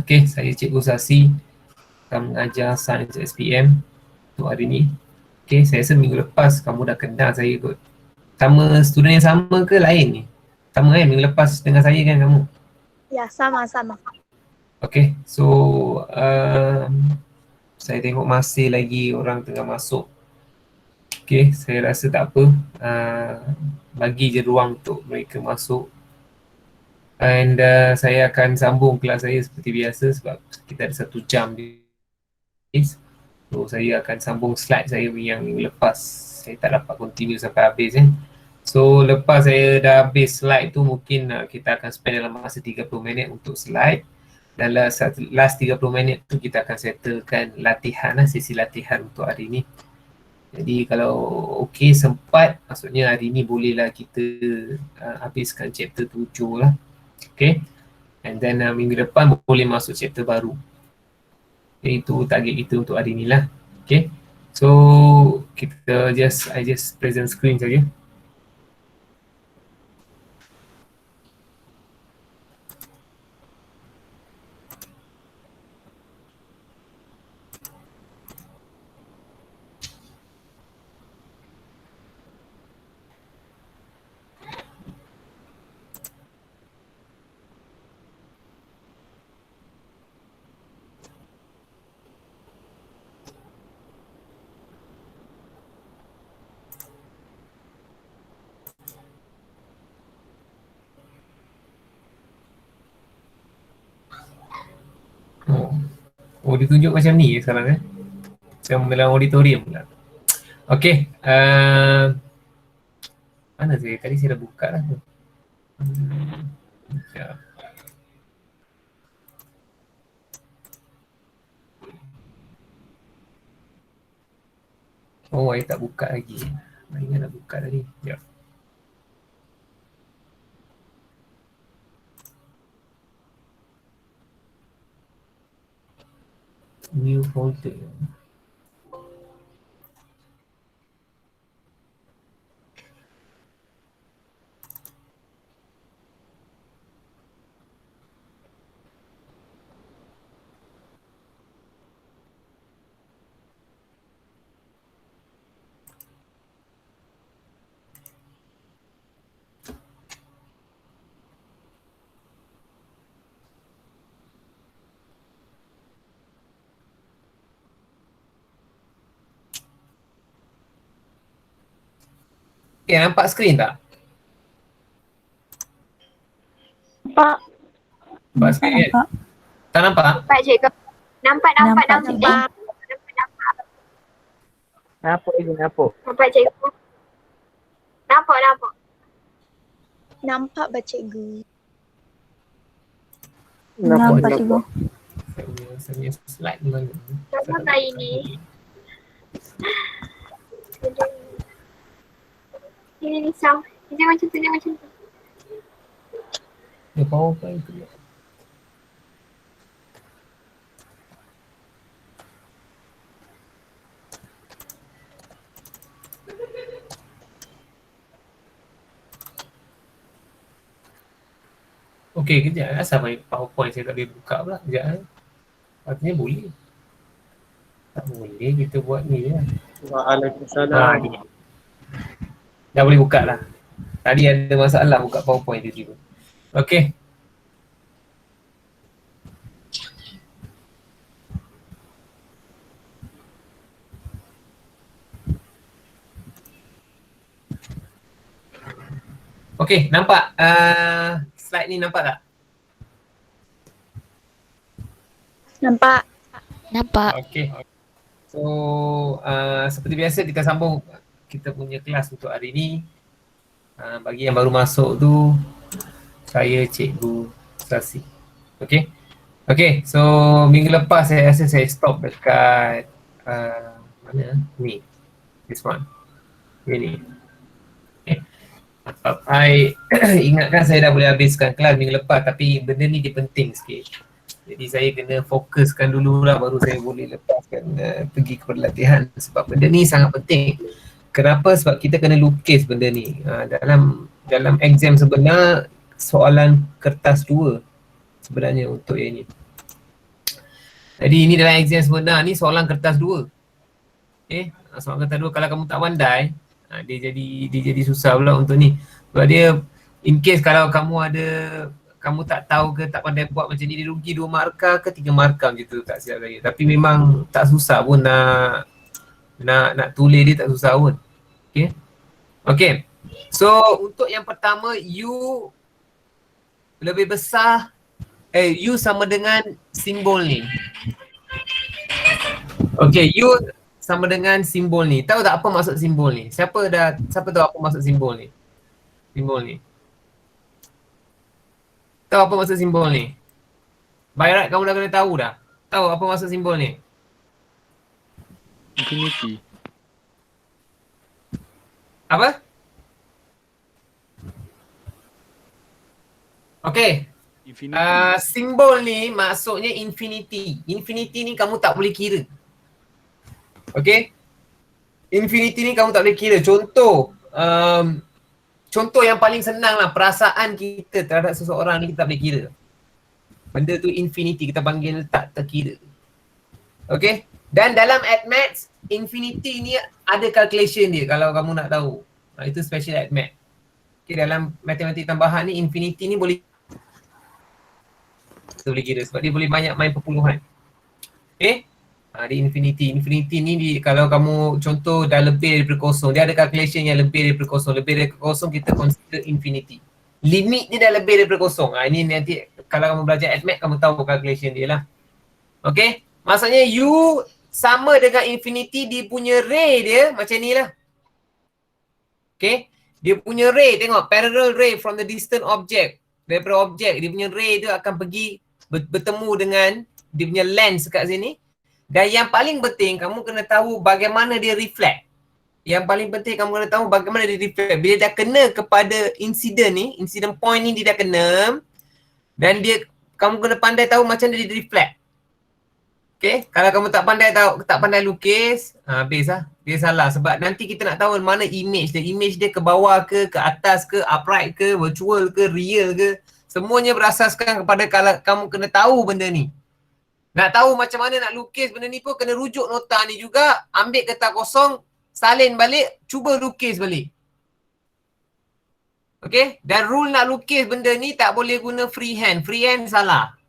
Okey, saya Cikgu Sasi akan mengajar Sains SPM untuk hari ni. Okey, saya rasa minggu lepas kamu dah kenal saya kot. Sama student yang sama ke lain ni? Sama kan minggu lepas dengan saya kan kamu? Ya, sama-sama. Okey, so saya tengok masih lagi orang tengah masuk. Okey, saya rasa tak apa. Bagi je ruang untuk mereka masuk. And saya akan sambung kelas saya seperti biasa sebab kita ada 1 jam ni. So saya akan sambung slide saya yang minggu lepas. Saya tak dapat continue sampai habis kan. So lepas saya dah habis slide tu mungkin kita akan spend dalam masa 30 minit untuk slide. Dan last 30 minit tu kita akan settlekan latihan lah, sesi latihan untuk hari ni. Jadi kalau okey sempat, maksudnya hari ni bolehlah kita habiskan chapter 7 lah. Okay, and then minggu depan boleh masuk chapter baru. Okay, itu target kita untuk hari ni lah. Okay, so I just present screen saja. Oh dia tunjuk macam ni sekarang macam dalam auditorium pula. Okay, mana saya? Tadi saya dah buka lah tu. Oh, saya tak buka lagi. Saya ingat nak buka tadi. Sekejap. New folder. Okay, nampak skrin tak? Nampak. Nampak skrin kan? Tak nampak? Nampak cikgu. Nampak. Nampak. Nampak ibu, nampak. Nampak cikgu. Nampak. Nampak ba cikgu? Nampak cikgu. Saya punya slide ni mana? Nampak tak ini? Ini sound. Jangan macam tu. Dia PowerPoint tu. Okey, kejap. Asal main PowerPoint saya tak boleh buka pula. Kejap. Artinya boleh. Tak boleh, kita buat ni je. Waalaikumsalam. Dah boleh buka lah. Tadi ada masalah buka PowerPoint tiba-tiba. Okey. Okey, nampak slide ni nampak tak? Nampak. Okey. So, seperti biasa kita sambung kita punya kelas untuk hari ni. Bagi yang baru masuk tu, saya Cikgu Sasi. Okey. Okey, so minggu lepas saya rasa saya stop dekat mana? Ni. This one. Ini. Okay. I ingatkan saya dah boleh habiskan kelas minggu lepas tapi benda ni dia penting sikit. Jadi saya kena fokuskan dulu lah baru saya boleh lepaskan pergi kepada latihan sebab benda ni sangat penting. Kenapa? Sebab kita kena lukis benda ni. Dalam exam sebenar soalan kertas 2 sebenarnya untuk yang ni. Jadi ini dalam exam sebenar ni soalan kertas 2. Okay, soalan kertas 2 kalau kamu tak pandai, dia jadi susah pula untuk ni. Sebab dia in case kalau kamu tak tahu ke tak pandai buat macam ni, dia rugi 2 markah ke 3 markah macam tu, tak silap saya. Tapi memang tak susah pun nak tulis dia, tak susah pun. Okay. Okay. So untuk yang pertama, U lebih besar, U sama dengan simbol ni. Okay, U sama dengan simbol ni. Tahu tak apa maksud simbol ni? Siapa tahu apa maksud simbol ni? Simbol ni. Tahu apa maksud simbol ni? By right kamu dah kena tahu dah. Tahu apa maksud simbol ni? Infinity. Apa? Okay. Infinity. Simbol ni maksudnya infinity. Infinity ni kamu tak boleh kira. Okay. Infinity ni kamu tak boleh kira. Contoh yang paling senang lah, perasaan kita terhadap seseorang ni kita tak boleh kira. Benda tu infinity, kita panggil tak terkira. Okay. Dan dalam AddMaths, infinity ni ada calculation dia kalau kamu nak tahu. Itu special AddMaths. Okay, dalam matematik tambahan ni, infinity ni boleh kita boleh kira sebab dia boleh banyak main perpuluhan. Okay. Di infinity. Infinity ni kalau kamu contoh dah lebih daripada kosong, dia ada calculation yang lebih daripada kosong. Lebih daripada kosong kita consider infinity. Limit dia dah lebih daripada kosong. Ini nanti kalau kamu belajar AddMaths kamu tahu calculation dia lah. Okay. Maksudnya U sama dengan infinity, dia punya ray dia macam ni lah. Okay. Dia punya ray, tengok parallel ray from the distant object. Daripada objek, dia punya ray tu akan pergi bertemu dengan dia punya lens kat sini. Dan yang paling penting, kamu kena tahu bagaimana dia reflect. Yang paling penting kamu kena tahu bagaimana dia reflect. Bila dah kena kepada insiden ni, insiden point ni dia dah kena, dan kamu kena pandai tahu macam dia reflect. Okay, kalau kamu tak pandai lukis, habis lah. Dia salah sebab nanti kita nak tahu mana image dia ke bawah ke atas ke, upright ke, virtual ke, real ke. Semuanya berasaskan kepada kalau kamu kena tahu benda ni. Nak tahu macam mana nak lukis benda ni pun kena rujuk nota ni juga, ambil kertas kosong, salin balik, cuba lukis balik. Okay, dan rule nak lukis benda ni tak boleh guna freehand. Freehand salah.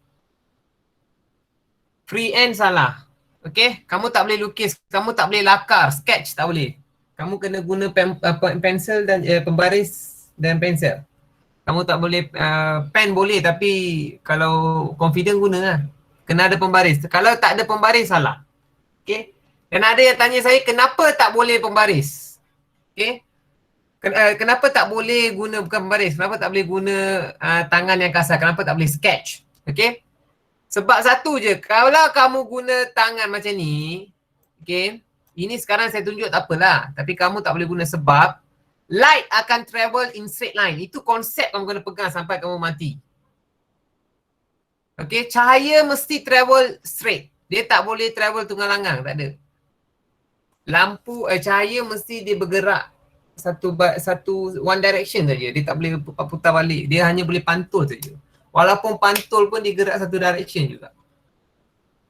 Freehand salah. Okay, kamu tak boleh lukis, kamu tak boleh lakar, sketch tak boleh. Kamu kena guna pensel dan pembaris dan pensel. Kamu tak boleh, pen boleh tapi kalau confident guna lah. Kena ada pembaris. Kalau tak ada pembaris salah. Okay. Dan ada yang tanya saya kenapa tak boleh pembaris. Okay. Kenapa tak boleh guna bukan pembaris. Kenapa tak boleh guna tangan yang kasar. Kenapa tak boleh sketch. Okay. Sebab satu je. Kalau kamu guna tangan macam ni. Okay. Ini sekarang saya tunjuk tak apalah. Tapi kamu tak boleh guna sebab light akan travel in straight line. Itu konsep kamu kena pegang sampai kamu mati. Okay, cahaya mesti travel straight. Dia tak boleh travel tunggang-langgang, tak ada. Cahaya mesti dia bergerak one direction saja. Dia tak boleh putar balik. Dia hanya boleh pantul saja. Walaupun pantul pun dia gerak satu direction juga.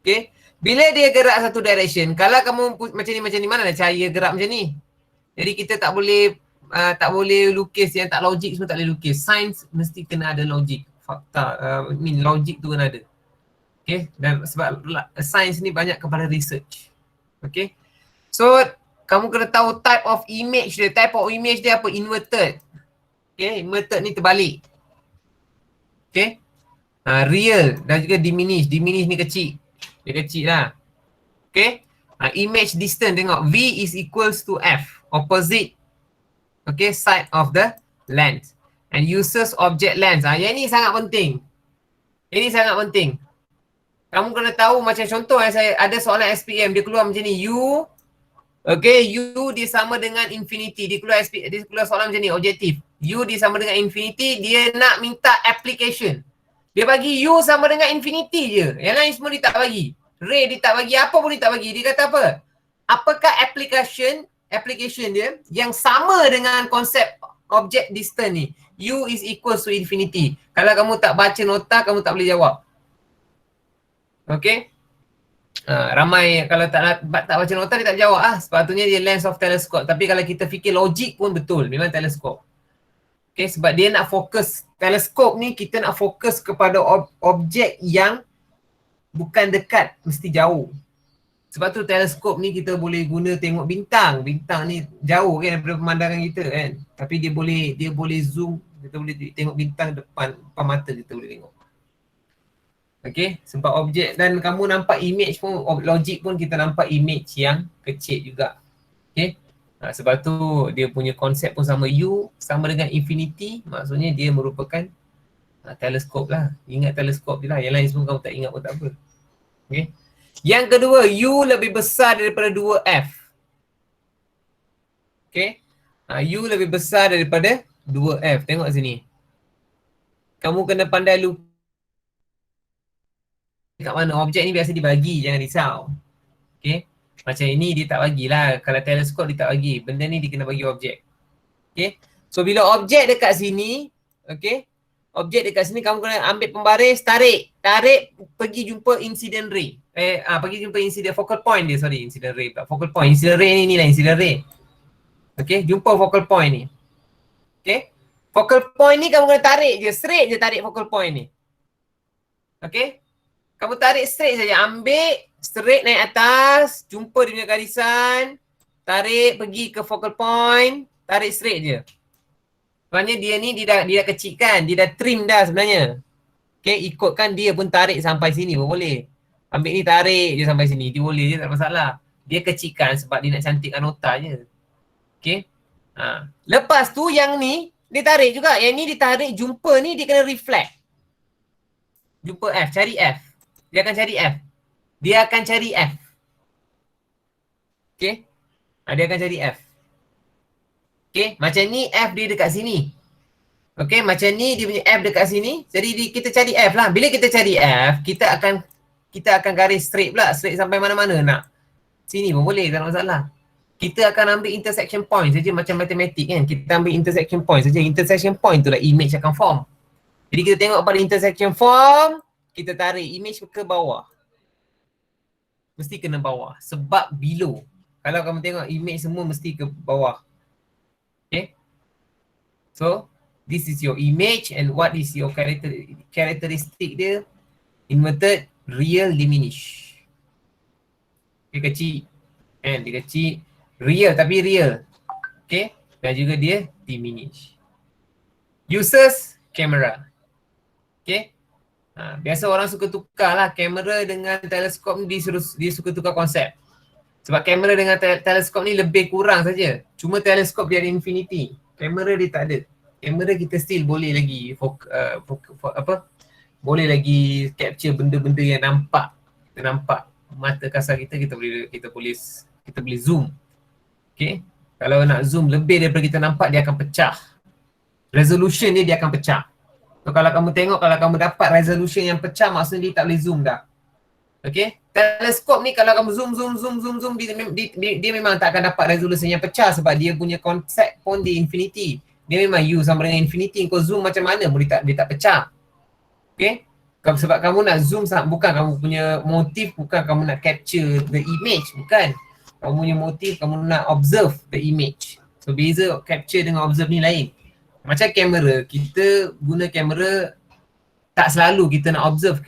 Okay. Bila dia gerak satu direction, kalau kamu macam ni, mana ada cahaya gerak macam ni? Jadi kita tak boleh lukis yang tak logik semua tak boleh lukis. Sains mesti kena ada logik. Fakta, logik tu kena ada. Okay, dan sebab sains ni banyak kepada research. Okay, so kamu kena tahu type of image dia. Type of image dia apa? Inverted. Okay, inverted ni terbalik. Okay, real dan juga diminish. Diminish ni kecil. Dia kecil lah. Okay, image distance tengok. V is equals to F. Opposite, okay, side of the lens. And uses object lens. Yang ni sangat penting. Ini sangat penting. Kamu kena tahu macam contoh saya ada soalan SPM. Dia keluar macam ni. U. Okay. U dia sama dengan infinity. Dia keluar soalan macam ni. Objektif. U dia sama dengan infinity. Dia nak minta application. Dia bagi U sama dengan infinity je. Yang lain semua dia tak bagi. Ray dia tak bagi. Apa pun dia tak bagi. Dia kata apa? Apakah application dia yang sama dengan konsep object distance ni? U is equal to infinity. Kalau kamu tak baca nota, kamu tak boleh jawab. Okay. Ramai kalau tak baca nota dia tak jawab sepatutnya dia lens of telescope. Tapi kalau kita fikir logik pun betul, memang teleskop. Okay, sebab dia nak fokus, teleskop ni kita nak fokus kepada objek yang bukan dekat, mesti jauh. Sebab tu teleskop ni kita boleh guna tengok bintang. Bintang ni jauh kan daripada pemandangan kita kan. Tapi dia boleh zoom, kita boleh tengok bintang depan mata kita boleh tengok. Okay, sebab objek dan kamu nampak image pun, logik pun kita nampak image yang kecil juga. Okay. Sebab tu dia punya konsep pun sama, U sama dengan infinity, maksudnya dia merupakan teleskop lah. Ingat teleskop je lah, yang lain semua kamu tak ingat pun tak apa. Okay. Yang kedua, U lebih besar daripada 2F. Okay. U lebih besar daripada 2F. Tengok sini. Kamu kena pandai lupa kat mana objek ni biasa dibagi, jangan risau. Okay. Macam ini dia tak bagilah. Kalau teleskop dia tak bagi. Benda ni dia kena bagi objek. Okay. So bila objek dekat sini, okay, objek dekat sini kamu kena ambil pembaris, tarik, pergi jumpa incident ray. Pergi jumpa incident focal point dia, sorry, incident ray tak, focal point. Incident ray ni lah, incident ray. Okay, jumpa focal point ni. Okay, focal point ni kamu kena tarik je, straight je tarik focal point ni. Okay, kamu tarik straight saja, ambil straight naik atas, jumpa dia punya garisan, tarik pergi ke focal point, tarik straight je. Sebenarnya dia ni dia dah kecilkan, dia dah trim dah sebenarnya. Okay, ikutkan dia pun tarik sampai sini pun boleh. Ambil ni tarik je sampai sini, dia boleh je, tak ada masalah. Dia kecilkan sebab dia nak cantikkan nota je. Okay. Lepas tu yang ni, dia tarik juga. Yang ni ditarik, jumpa ni dia kena reflect. Jumpa F, cari F. Dia akan cari F. Dia akan cari F. Okay. Dia akan cari F. Okay, macam ni F dia dekat sini. Okay, macam ni dia punya F dekat sini. Jadi kita cari F lah. Bila kita cari F, kita akan garis straight pula. Straight sampai mana-mana nak. Sini pun boleh, tak ada masalah. Kita akan ambil intersection point saja macam matematik kan. Kita ambil intersection point saja. Intersection point tu lah image akan form. Jadi kita tengok pada intersection form, kita tarik image ke bawah. Mesti kena bawah. Sebab below. Kalau kamu tengok image semua mesti ke bawah. Okay. So, this is your image and what is your characteristic dia? Inverted, real, diminish. Dia kecil. And dia kecil. Real tapi real. Okay. Dan juga dia diminish. Uses, camera. Okay. Biasa orang suka tukar lah kamera dengan teleskop ni, dia suka tukar konsep. Sebab kamera dengan teleskop ni lebih kurang saja. Cuma teleskop dia ada infinity. Kamera dia tak ada. Kamera kita still boleh lagi boleh lagi capture benda-benda yang nampak. Kita nampak mata kasar kita boleh zoom. Okay. Kalau nak zoom lebih daripada kita nampak, dia akan pecah. Resolution dia akan pecah. So kalau kamu tengok, kalau kamu dapat resolution yang pecah, maksudnya dia tak boleh zoom dah. Okay. Teleskop ni kalau kamu zoom, dia memang tak akan dapat resolution yang pecah sebab dia punya konsep pun di infinity. Dia memang U sama dengan infinity, kau zoom macam mana pun dia tak pecah. Okay. Sebab kamu nak zoom, bukan kamu punya motif, bukan kamu nak capture the image, bukan. Kamu punya motif, kamu nak observe the image. So beza capture dengan observe ni lain. Macam kamera, kita guna kamera tak selalu kita nak observe.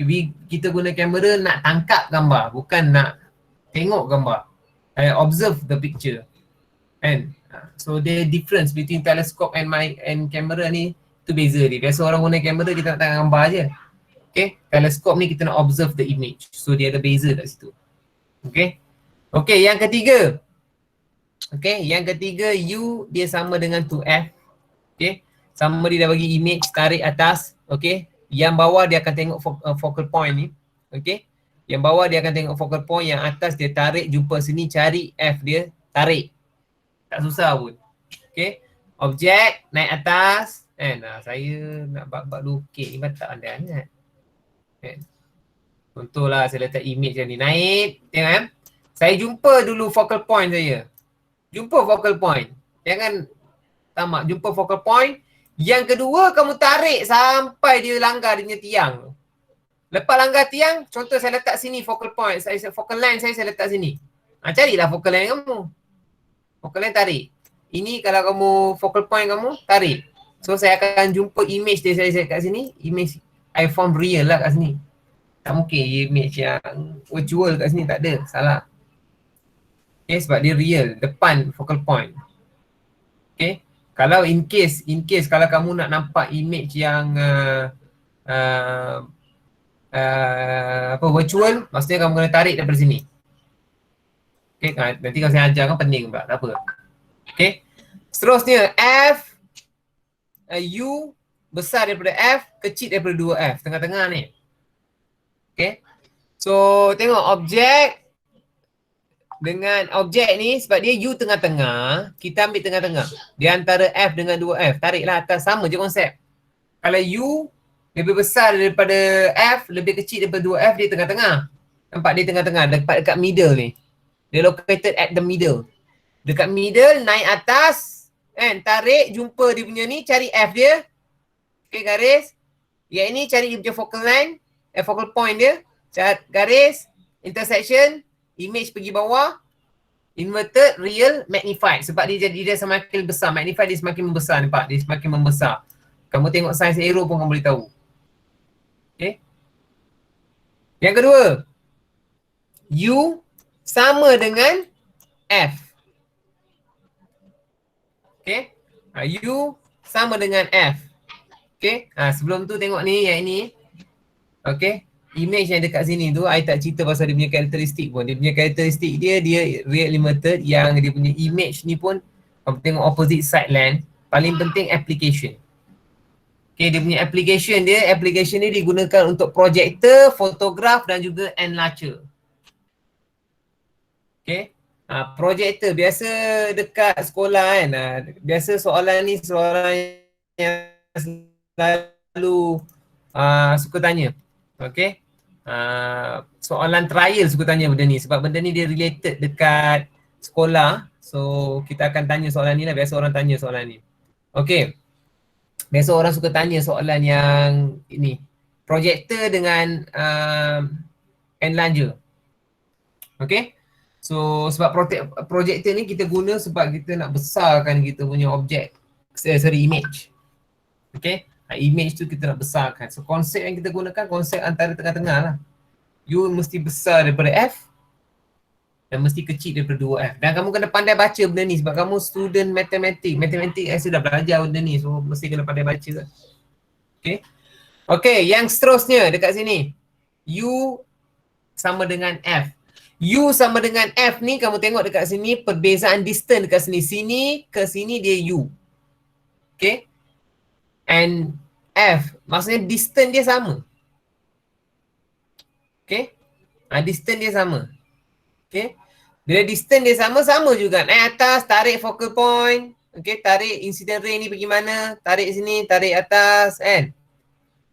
Kita guna kamera nak tangkap gambar, bukan nak tengok gambar. Observe the picture. And so the difference between telescope and camera ni, tu beza dia. Biasa orang guna kamera kita nak tengok gambar je. Okay, teleskop ni kita nak observe the image. So dia ada beza kat situ. Okay. Okay, yang ketiga. Okay, yang ketiga U dia sama dengan 2F. Okay, sama dia dah bagi image, tarik atas. Okay, yang bawah dia akan tengok focal point ni. Okay, yang bawah dia akan tengok focal point, yang atas dia tarik, jumpa sini, cari F dia, tarik. Tak susah pun. Okay, objek naik atas. Saya nak bab-bab lukis ni tak pandai sangat. Contohlah saya letak image yang ni, naik, tengok saya jumpa dulu focal point saya. Jumpa focal point. Jangan tamak, jumpa focal point. Yang kedua kamu tarik sampai dia langgar dia punya tiang. Lepas langgar tiang, contoh saya letak sini focal point, focal line saya letak sini. Carilah focal line kamu. Focal line tarik. Ini kalau kamu focal point kamu, tarik. So saya akan jumpa image dia saya kat sini, image I form real lah kat sini. Tak mungkin image yang virtual kat sini, tak ada, salah. Okay, sebab dia real, depan focal point. Okay, kalau in case kalau kamu nak nampak image yang virtual, maksudnya kamu kena tarik daripada sini. Okay, nanti kalau saya ajar kan pening pula, tak apa. Okay, seterusnya F, U besar daripada F, kecil daripada 2F, tengah-tengah ni. Okay, so tengok objek dengan objek ni, sebab dia U tengah-tengah, kita ambil tengah-tengah. Dia antara F dengan 2F, tariklah atas, sama je konsep. Kalau U lebih besar daripada F, lebih kecil daripada 2F, dia tengah-tengah. Nampak dia tengah-tengah, dekat middle ni. Dia located at the middle. Dekat middle, naik atas, kan, tarik, jumpa dia punya ni, cari F dia. Okay, garis. Yang ini cari dia punya focal line, focal point dia. Garis, intersection, image pergi bawah, inverted, real, magnified. Sebab dia semakin besar. Magnified dia semakin membesar, nampak? Dia semakin membesar. Kamu tengok saiz arrow pun kamu boleh tahu. Okay. Yang kedua, U sama dengan F. Okay. U sama dengan F. Okay. Sebelum tu tengok ni, yang ini. Okay. Image yang dekat sini tu, I tak cerita pasal dia punya karakteristik pun. Dia punya karakteristik dia real limited, yang dia punya image ni pun, kamu tengok opposite side length, paling penting application. Okay, dia punya application ni digunakan untuk projector, fotograf dan juga enlarger. Okay. Projector biasa dekat sekolah kan. Biasa soalan ni soalan yang selalu suka tanya. Okay. Soalan trial suka tanya benda ni. Sebab benda ni dia related dekat sekolah. So kita akan tanya soalan ni lah. Biasa orang tanya soalan ni. Okay. Biasa orang suka tanya soalan yang ini. Projector dengan enlarger. Okay. So sebab projector ni kita guna sebab kita nak besarkan kita punya objek, image. Okay, image tu kita nak besarkan. So konsep yang kita gunakan konsep antara tengah-tengah lah. U mesti besar daripada F dan mesti kecil daripada 2F. Dan kamu kena pandai baca benda ni sebab kamu student matematik. Matematik saya sudah belajar benda ni, so mesti kena pandai baca lah. Okay. Okay, yang seterusnya dekat sini. U sama dengan F. U sama dengan F ni, kamu tengok dekat sini perbezaan distance dekat sini. Sini ke sini dia U. Okay. And F, maksudnya distance dia sama. Okay. Distance dia sama. Okay. Bila distance dia sama juga. Naik atas, tarik focal point. Okay, tarik incident ray ni pergi mana. Tarik sini, tarik atas, kan.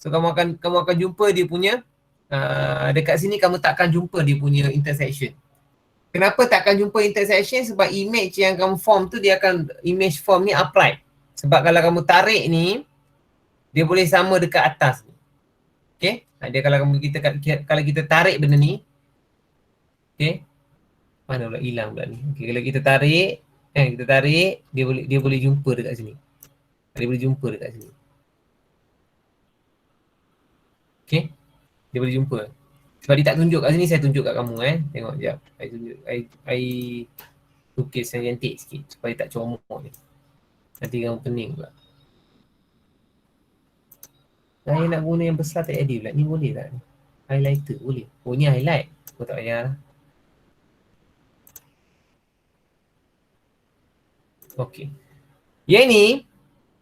So kamu akan jumpa dia punya dekat sini kamu takkan jumpa dia punya intersection. Kenapa takkan jumpa intersection? Sebab image yang kamu form tu dia akan, image form ni upright. Sebab kalau kamu tarik ni, dia boleh sama dekat atas ni. Okay. Dia kalau kita tarik benda ni, okay. Mana pula hilang pula ni. Okay, kalau kita tarik, dia boleh jumpa dekat sini. Dia boleh jumpa dekat sini. Okay. Dia boleh jumpa. Sebab dia tak tunjuk kat sini, saya tunjuk kat kamu Tengok sekejap. I lukis yang cantik sikit supaya tak comok ni. Nanti kamu pening pula. Saya nak guna yang besar tak jadi pula. Ni boleh tak ni? Highlighter boleh. Oh ni highlight. Aku tak payah lah. Okay. Yang ni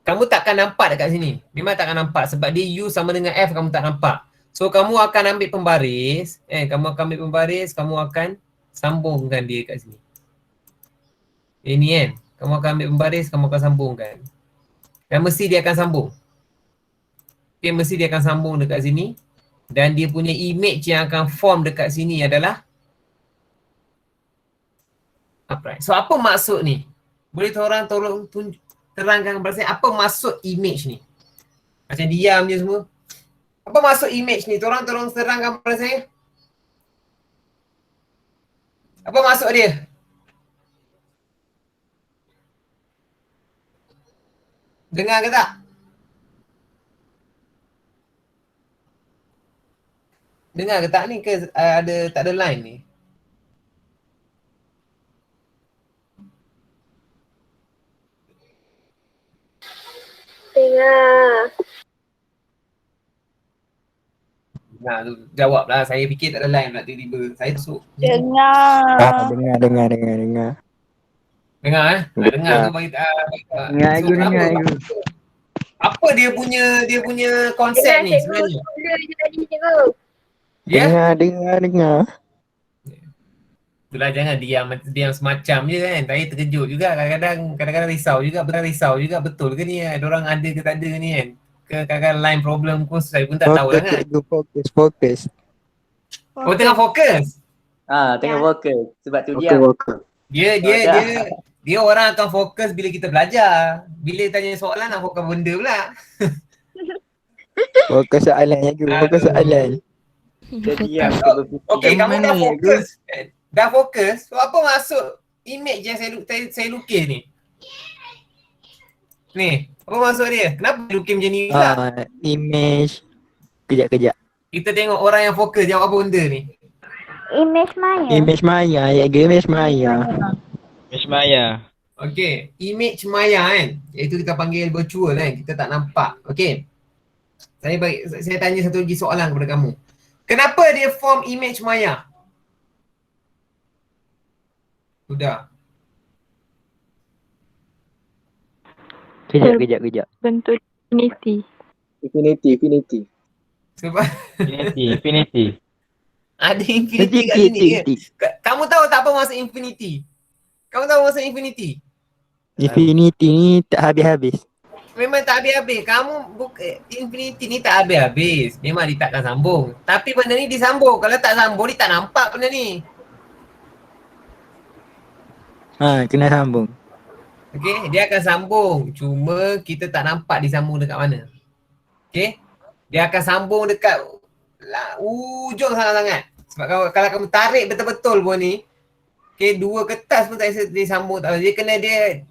kamu takkan nampak dekat sini. Memang takkan nampak sebab dia U sama dengan F, kamu tak nampak. So kamu akan ambil pembaris, kamu akan sambungkan dia kat sini. Ini kan, kamu akan ambil pembaris, kamu akan sambungkan. Dan mesti dia akan sambung. Okay, mesti dia akan sambung dekat sini. Dan dia punya image yang akan form dekat sini adalah upright. So apa maksud ni? Boleh tolong terangkan kepada saya apa maksud image ni? Macam diam je semua. Apa maksud image ni? Tolong terangkan kepada saya. Apa maksud dia? Dengar ke tak? Dengar ke tak ni ke tak ada line ni? Dengar. Nah, jawablah. Saya fikir tak ada line pula tiba-tiba. Saya masuk. Dengar. Dengar. Dengar dengar tu bagi Dengar so, you, dengar apa, you. apa dia punya konsep Dengar ni cikgu sebenarnya? semula je tadi cikgu. Ya? Dengar. Itulah jangan diam semacam je kan. Saya terkejut juga kadang-kadang risau juga betul ke ni orang ada ke tak ada ni kan. Kadang-kadang line problem pun saya pun tak tahu Fokus sangat. cikgu, fokus. Oh tengah fokus. Tengah Ya. fokus. Sebab tu diam. Fokus. Dia orang akan fokus bila kita belajar. Bila tanya soalan nak fokus benda pula. Fokus soalan cikgu, fokus soalan. Dia diam. So, Dia berfikir. okey, Yang kamu mana, dah cikgu? fokus. Dah fokus. So apa maksud image yang saya lukis ni? Ni, apa maksud dia? Kenapa dia lukis macam ni pula? Image. Kejap. Kita tengok orang yang fokus jawab apa benda ni. Image Maya. Image Maya, cikgu, image Maya. Miss Maya. Okey, image maya kan. Iaitu kita panggil virtual kan. Kita tak nampak. Okey. Saya tanya satu lagi soalan kepada kamu. Kenapa dia form image maya? Sudah. Kejap. Bentuk infinity. Infinity. Sebab Infinity. ada infinity kat sini ke? Kamu tahu tak apa maksud infinity? Kamu tahu maksud infinity? Infinity ni tak habis-habis. Memang tak habis-habis. Infinity ni tak habis-habis. Memang dia takkan sambung. Tapi benda ni disambung. Kalau tak sambung, dia tak nampak benda ni. Kena sambung. Okay, dia akan sambung. Cuma kita tak nampak disambung dekat mana. Okay, dia akan sambung dekat ujung sangat-sangat. Sebab kalau kamu tarik betul-betul pun ni, okay, dua kertas pun tak bisa disambung. Dia kena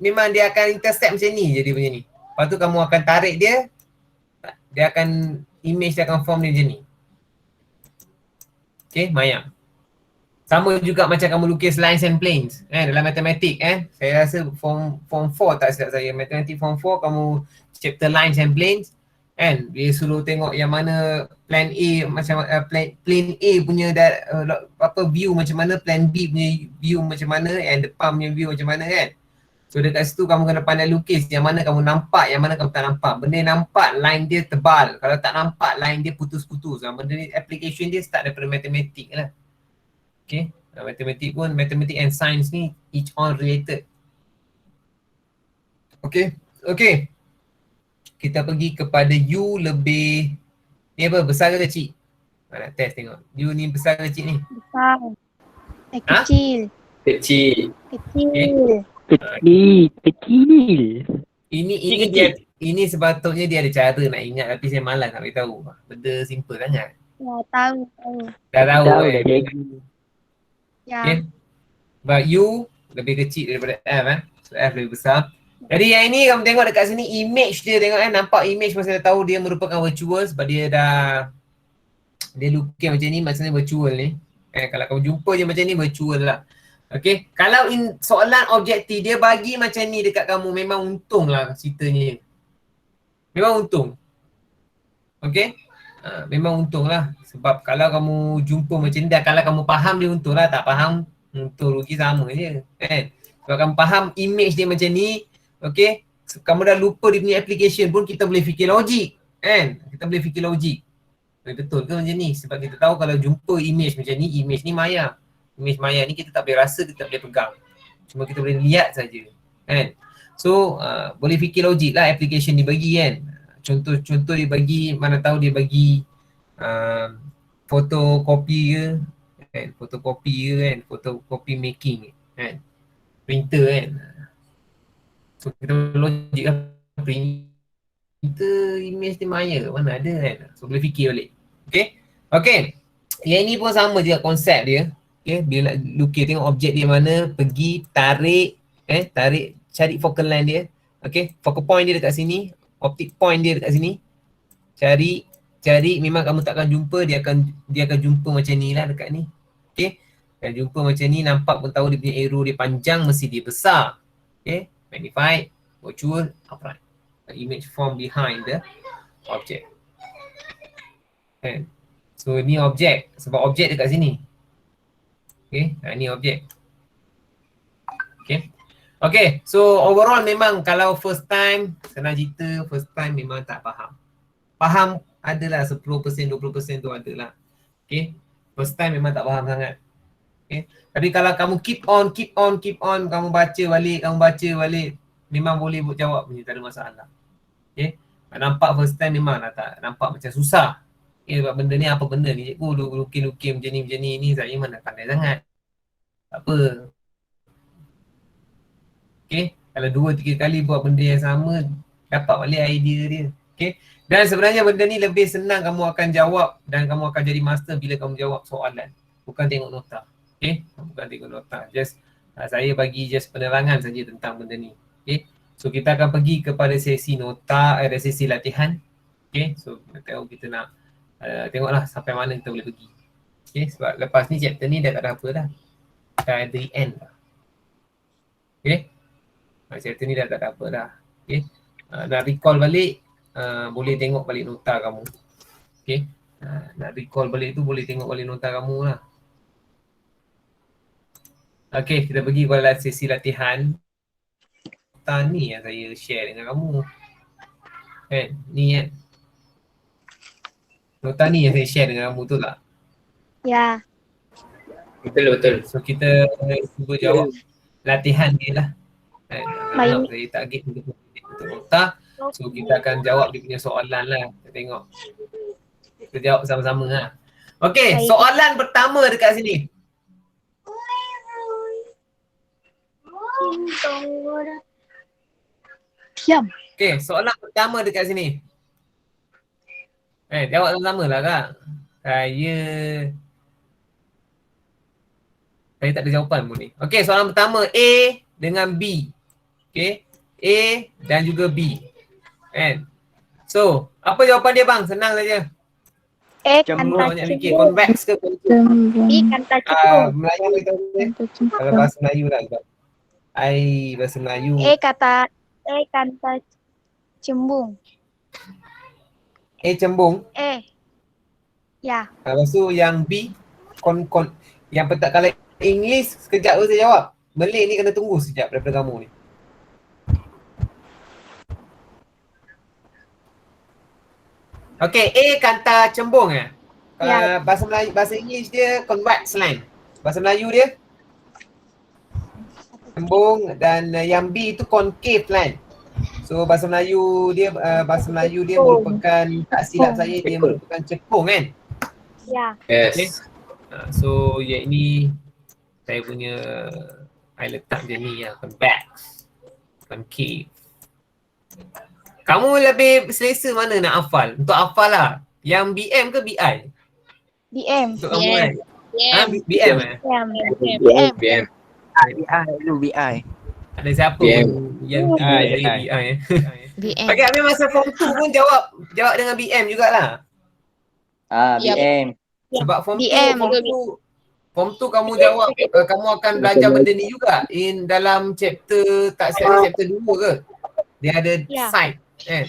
memang dia akan intercept macam ni je dia punya ni. Lepas tu kamu akan tarik dia akan, image dia akan form dia macam ni. Okay, Maya. Sama juga macam kamu lukis lines and planes dalam matematik Saya rasa form 4 tak silap saya. Matematik form 4 kamu chapter lines and planes dia suruh tengok yang mana plan A macam plane A punya view macam mana, plan B punya view macam mana depan punya view macam mana kan. So dekat situ kamu kena pandai lukis yang mana kamu nampak, yang mana kamu tak nampak. Benda yang nampak line dia tebal, kalau tak nampak line dia putus-putus. Benda ni application dia start daripada matematik lah. Okay, matematik and science ni each on related. Okay. Kita pergi kepada U lebih, ni apa, besar ke kecil? Nak test tengok. U ni besar ke kecil ni? Besar. Kecil. Kecil. Kecil. Ini sepatutnya dia ada cara nak ingat tapi saya malas nak beritahu. Benda simple sangat. Ya, tahu. Dah tahu Tahu kan? dah, cikgu. Ya. Okay. Sebab U lebih kecil daripada F So F lebih besar. Jadi yang ini kamu tengok dekat sini image dia, tengok nampak image masa dah tahu dia merupakan virtual sebab dia lukis macam ni, maksudnya virtual ni. Kalau kamu jumpa je macam ni virtual lah. Okay, kalau soalan objektif dia bagi macam ni dekat kamu, memang untung lah ceritanya. Memang untung. Okay, memang untung lah. Sebab kalau kamu jumpa macam ni, kalau kamu faham dia untung lah, tak faham untung rugi sama je kan. Sebab kamu faham image dia macam ni, okay, kamu dah lupa dia punya application pun kita boleh fikir logik kan. Kita boleh fikir logik. Betul ke macam ni? Sebab kita tahu kalau jumpa image macam ni, image ni maya. Image maya ni kita tak boleh rasa, kita tak boleh pegang. Cuma kita boleh lihat saja kan. So boleh fikir logik lah application dibagi kan. Contoh dia bagi, mana tahu dia bagi fotokopi ke kan, fotokopi making kan, printer kan. So kita logik lah Kita image di Maya mana ada kan. So boleh fikir balik. Okay. Okay. Yang ini pun sama je konsep dia. Okay. Bila nak lukis tengok objek dia mana, pergi tarik, tarik, cari focal line dia. Okay. Focal point dia dekat sini, optic point dia dekat sini. Cari memang kamu takkan jumpa, dia akan jumpa macam ni lah dekat ni. Okay. Akan jumpa macam ni, nampak pun tahu dia punya arrow dia panjang, mesti dia besar. Okay. Magnified, virtual, upright. Image form behind the object. Okay. So ni objek, sebab objek dekat sini. Okay, ni objek. Okay. Okay, so overall memang kalau first time, senang cerita, first time memang tak faham. Faham adalah 10%, 20% tu adalah. Okay, first time memang tak faham sangat. Okay, tapi kalau kamu keep on, kamu baca balik, memang boleh buat jawab punya, tak ada masalah. Okay, nampak first time memang tak nampak macam susah. Okay, sebab benda ni apa benda ni cikgu, lukis macam ni saya mana pandai sangat. Tak apa. Okay, kalau 2-3 kali buat benda yang sama, dapat balik idea dia. Okay, dan sebenarnya benda ni lebih senang kamu akan jawab dan kamu akan jadi master bila kamu jawab soalan, bukan tengok nota. Okay, bukan tengok nota. Just saya bagi just penerangan saja tentang benda ni. Okay, so kita akan pergi kepada sesi nota, ada sesi latihan. Okay, so kita nak tengoklah sampai mana kita boleh pergi. Okay, sebab lepas ni chapter ni dah tak ada apa dah. Dah at the end dah. Okay, chapter ni dah tak ada apa dah. Okay, nak recall balik, boleh tengok balik nota kamu. Okay, nak recall balik tu boleh tengok balik nota kamu lah. Okay, kita pergi kepada sesi latihan. Nota ni yang saya share dengan kamu. Kan, ni kan. Nota ni yang saya share dengan kamu tu tak? Ya. Betul. So kita cuba jawab latihan dia lah. Baik. Saya target untuk nota. So kita akan jawab dia punya soalan lah. Kita tengok. Kita jawab sama-sama lah. Okay, Baik. soalan pertama dekat sini. Diam. Okay, soalan pertama dekat sini. Jawab sama-sama lah kak. Saya tak ada jawapan pun ni. Okay, soalan pertama A dengan B. Okay, A dan juga B. Kan? So, apa jawapan dia bang? Senang saja. Cembung. Kanta Banyak fikir. cembung. Convex ke? B kanta cembung. Melayu kita kalau bahasa Melayu lah. Bahasa Melayu. Kanta cembung. A cembung. Ya. Lepas tu yang B yang petak kalau English sekejap tu saya jawab. Malay ni kena tunggu sekejap daripada kamu ni. Okay, A kanta cembung Kalau bahasa Melayu, bahasa English dia convex line. Bahasa Melayu dia cembung dan yang B tu concave line. So bahasa Melayu dia merupakan, tak silap saya, dia merupakan cekung kan? Ya. Okay. So yang ini saya punya, I letak je ni convex, concave. Kamu lebih selesa mana nak hafal? Untuk hafal lah, yang BM ke BI? BM. Untuk kamu kan? BM BM. BM. BI. Ada siapa BM. pun yang tinggal saya BI BM. Okay, Amir masa form 2 pun jawab dengan BM jugalah. BM. Sebab BM. form 2 kamu jawab, kamu akan belajar benda ni juga in dalam chapter, tak silap chapter 2 ke? Dia ada sight kan?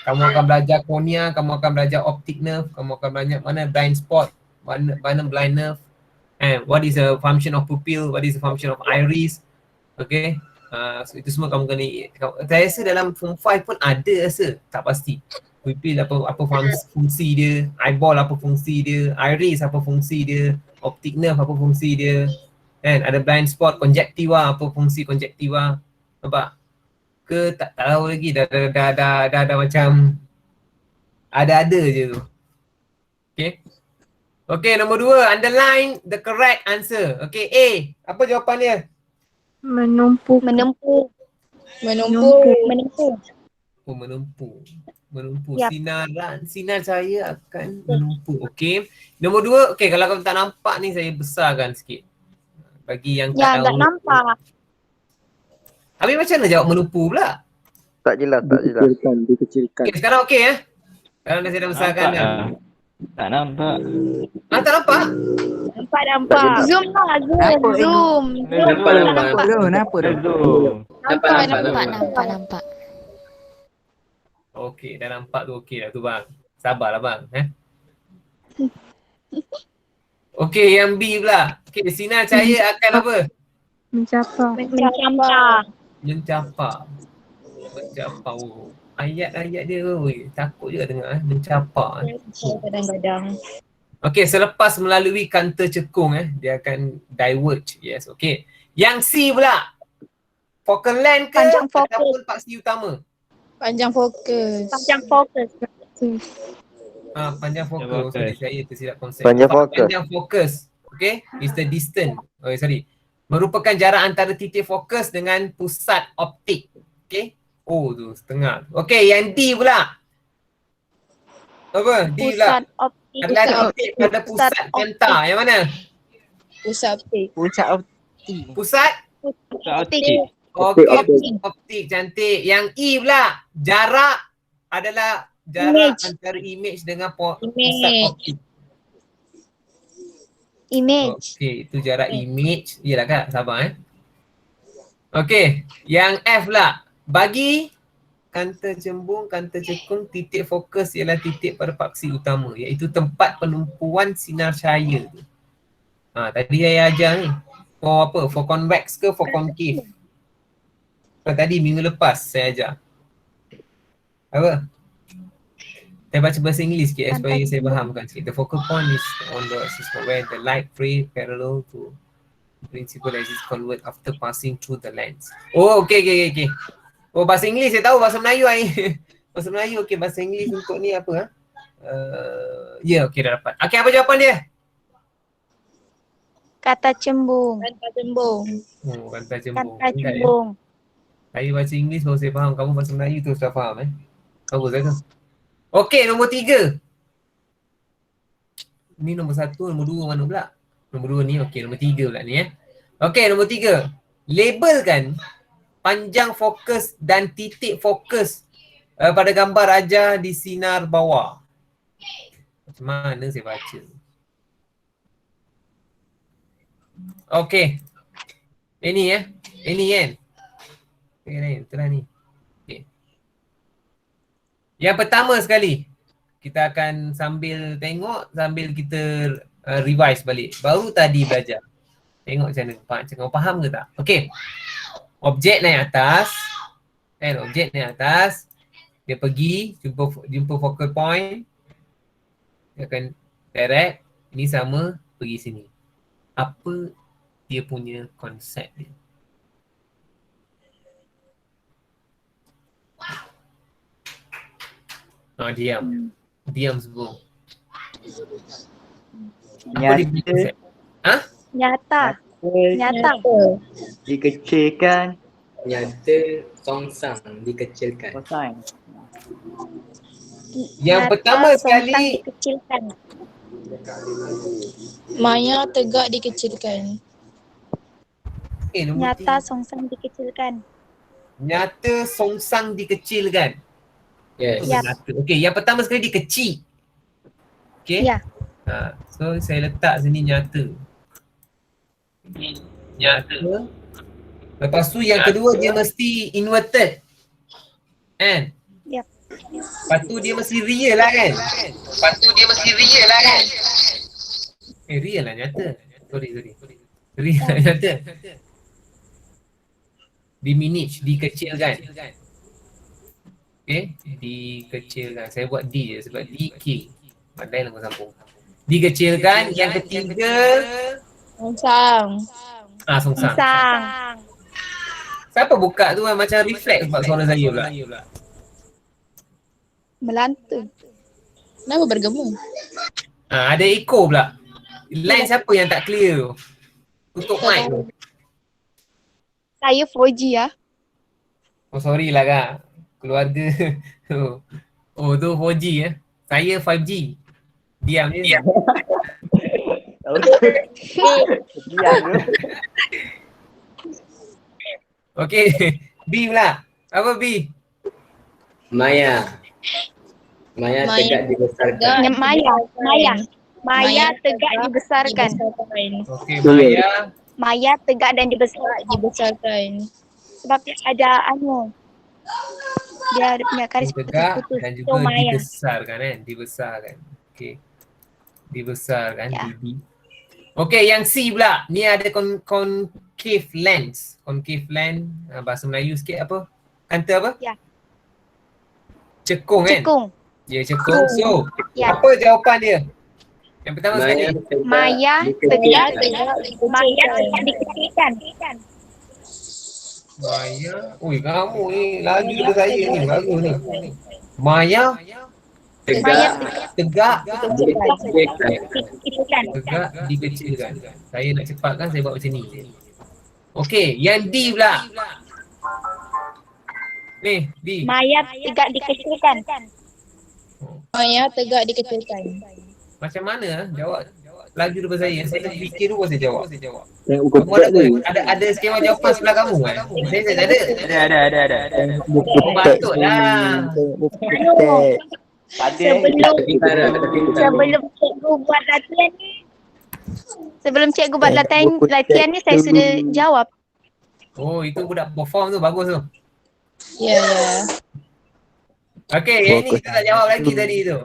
Kamu akan belajar cornea, kamu akan belajar optic nerve, kamu akan belajar mana blind spot, mana blind nerve, and what is the function of pupil, what is the function of iris. Okay, so itu semua kamu kena. Saya rasa dalam form 5 pun ada rasa, tak pasti. Pupil apa fungsi dia, eyeball apa fungsi dia, iris apa fungsi dia, optic nerve apa fungsi dia, kan? Ada blind spot, conjunctiva apa fungsi conjunctiva. Nampak? Ke tak tahu lagi, dah macam ada je tu. Okay. Okay, nombor 2, underline the correct answer. Okay, A, apa jawapan dia? Menempuh. Oh, menumpu. Menumpu. Yap. Sinar cahaya akan menumpu. Okey. Nombor 2, okey, kalau kamu tak nampak ni saya besarkan sikit. Bagi yang tak Ya, tahu. tak nampak. Habis macam mana jawab menumpu pula? Tak jelas, tak jelas. Dikecilkan. Okey, sekarang okey ya? Sekarang dah saya dah besarkan Nampak dah. lah. Tak nampak. Tak nampak? Nampak. Zoom lah, Nampak, zoom. Nampak, Tak nampak. nampak. Nampak tu. Zoom. Nampak. Okey, dah nampak tu okey dah tu bang. Sabarlah bang. Okey, yang B pula. Okey, sinar cahaya akan apa? Mencapai. Mencapai. Oh. Ayat-ayat dia takut juga dengar mencapai. Kadang-kadang. Okey, selepas melalui kanta cekung dia akan diverge. Yes, okey. Yang C pula. Focal length ke Panjang fokus. ataupun paksi utama? Panjang fokus. Panjang fokus. Sorry, saya tersilap konsep. Panjang fokus. Panjang fokus. Okay. Is the distance. Oh, sorry. Merupakan jarak antara titik fokus dengan pusat optik. Okay. Oh tu, setengah. Okay, yang D pula. Apa? D pula. Pusat optik. Adalah titik pada pusat kanta. Yang mana? Pusat optik. Pusat optik. Pusat? Optik. Okey, pusat optik. Cantik. Yang E pula. Jarak adalah jarak antara image dengan pusat optik. Image. Okey, itu jarak image. Yelah kak, sabar Okey, yang F pula. Bagi kanta cembung, kanta cekung, titik fokus ialah titik pada paksi utama, iaitu tempat penumpuan sinar cahaya tu. Tadi saya ajar ni. For apa? For convex ke for concave? Tadi minggu lepas saya ajar. Apa? Saya baca bahasa Inggeris sikit supaya saya fahamkan sikit. The focal point is on the system where the light ray parallel to principal axis convert after passing through the lens. Oh, okey. Oh, bahasa Inggeris saya tahu, bahasa Melayu ai. Bahasa Melayu okey, bahasa Inggeris untuk ni apa okey dah dapat. Okey, apa jawapan dia? Kata cembung. Oh, kata cembung. Kata cembung. Saya baca Inggeris baru saya faham. Kamu bahasa Melayu tu sudah faham Bagus kan? Okey, nombor 3. Ni nombor 1, nombor 2 mana pula? Nombor 2 ni, okey, nombor 3 pula ni Okey, nombor 3. Labelkan panjang fokus dan titik fokus pada gambar raja di sinar bawah. Macam mana saya baca? Okey. Ini Ini kan? Okay, lain. Itulah ni. Okay. Yang pertama sekali, kita akan sambil tengok, sambil kita revise balik. Baru tadi belajar. Tengok macam mana. Kamu faham ke tak? Okey. Objek naik atas. Objek naik atas. Dia pergi, jumpa focal point. Dia akan direct. Ini sama, pergi sini. Apa dia punya konsep dia? Diam. Diam semua. Apa dia punya konsep? Nyata. Dikecilkan. Nyata songsang dikecilkan. Kosong. Yang pertama sekali Dikecilkan. Maya tegak dikecilkan. Nyata songsang dikecilkan. Nyata songsang dikecilkan. Yes. Okey, yang pertama sekali dikecil. Okey? Ya. So saya letak sini nyata. Nyata. Lepas tu yang kedua dia mesti inverted. Kan? Yep. Lepas tu dia mesti real lah kan? Real lah nyata. Sorry. Real lah nyata. Diminish, dikecilkan. Okay, dikecilkan. Saya buat D je sebab DK. Pandai lah kau sambung. Dikecilkan. Yang ketiga. Songsang. Songsang. Songsang. Siapa buka tu macam reflect sebab suara saya pula. Melantu. Kenapa bergemu? Ada echo pula. Line siapa yang tak clear tu? Tutup mic tu. Saya 4G ya. Oh sorry lah kak. keluarga. Oh tu 4G ya. Saya 5G. Diam je. Diam tu. Okey. B pula. Apa B? Maya. Maya Maya tegak dibesarkan. Maya tegak dibesarkan. Okey, Maya. Maya tegak dan dibesarkan. Dibesarkan. Sebab ada dia punya garis Tegak putus-putus. dan So juga Maya. dibesarkan kan? Dibesarkan. Okey. Dibesarkan Ya. DB. Okey, yang C pula. Ni ada concave lens. Concave lens, bahasa Melayu sikit apa? Kata apa? Ya. Cekung kan? Cekung. Ya, cekung. So, Ya. apa jawapan dia? Yang pertama sekali. Maya Maya tegak tegak dikecilkan. Maya. Ui, kamu ni laju daripada saya ni. Bagus ni. Maya Tegak tegak dikecilkan. tegak dikecilkan. Saya nak cepatkan, saya buat macam ni. Okey, yang D pula. Ni, D. Maya tegak dikecilkan. Maya tegak dikecilkan. Macam mana jawab? Laju daripada saya. Saya fikir dulu saya jawab. Tengok buku Kamu ada apa? Ada skema jawapan sebelah kamu kan? Saya tak ada. Ada. Oh, patutlah. Tengok buku teks. Sebelum cikgu buat latihan ni. Sebelum cikgu buat latihan ni saya sudah jawab. Oh, itu budak perform tu. Bagus tu. Ya, ya. Okey, yang ni kita tak jawab lagi tadi tu.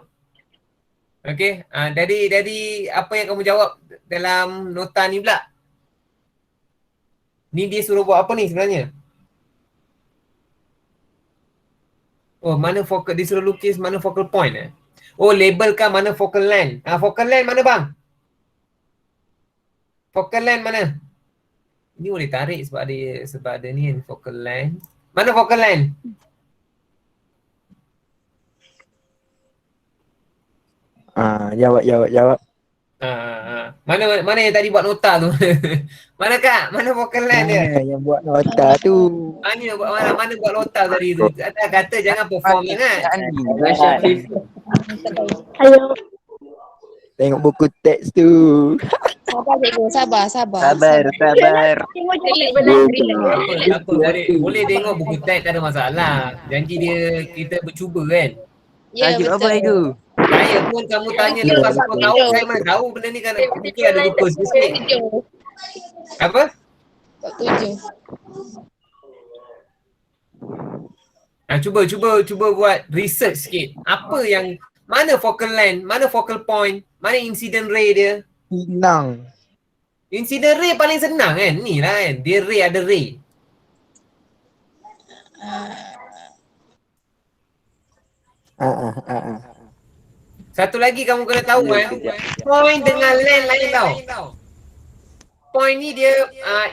Okey, dari apa yang kamu jawab dalam nota ni pula? Ni dia suruh buat apa ni sebenarnya? Oh, mana focal, dia suruh lukis mana focal point eh? Oh, labelkan mana focal length. Focal length mana bang? Focal length mana? Ini boleh tarik sebab ada ni kan focal length. Mana focal length? Jawab. Mana yang tadi buat nota tu? Mana kak? Mana focal length dia? Yang buat nota tu. Mana buat nota tadi tu? Kata jangan perform sangat. Hello. Tengok buku teks tu. Sabar cikgu, sabar. Sabar. Tengok je. Tak apa, boleh tengok buku teks, tak ada masalah. Janji dia kita bercuba kan. Ya, Tajuk betul. apa itu? Saya pun kamu tanya lepas 10 tahun, saya mana tahu benda ni kan mungkin ada lupa sikit. Apa? Bab 7. Cuba buat research sikit. Apa yang mana focal length, mana focal point, mana incident ray dia? Hilang. Incident ray paling senang kan? Ni lah kan. Dia ray ada ray. Satu lagi kamu kena tahu kan. Point dengan length lain tau. Point ni dia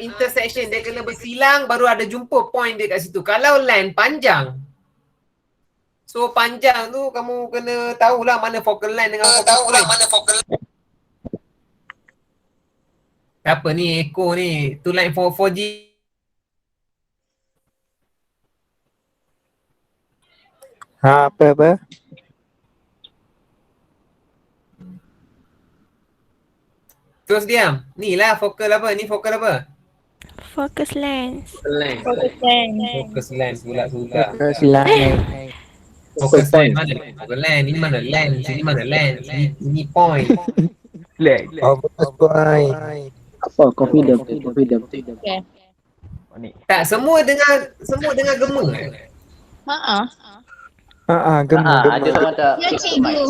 intersection, dia kena bersilang baru ada jumpa point dia kat situ. Kalau length panjang. So panjang tu kamu kena tahulah mana focal length dengan focal point. Apa ni echo ni? Tu line 4G. Apa? Terus diam. Ni lah focal apa? Ni focal apa? Focus lens. Focus lens pula sudah. Selain. Focus lens mana? Focal lens. Ini mana lens? Ini mana lens? Ini point. Focus point. Apa? Confident. Tak, semua dengar gema eh? Gemar. Ada orang tak Ya, cikgu.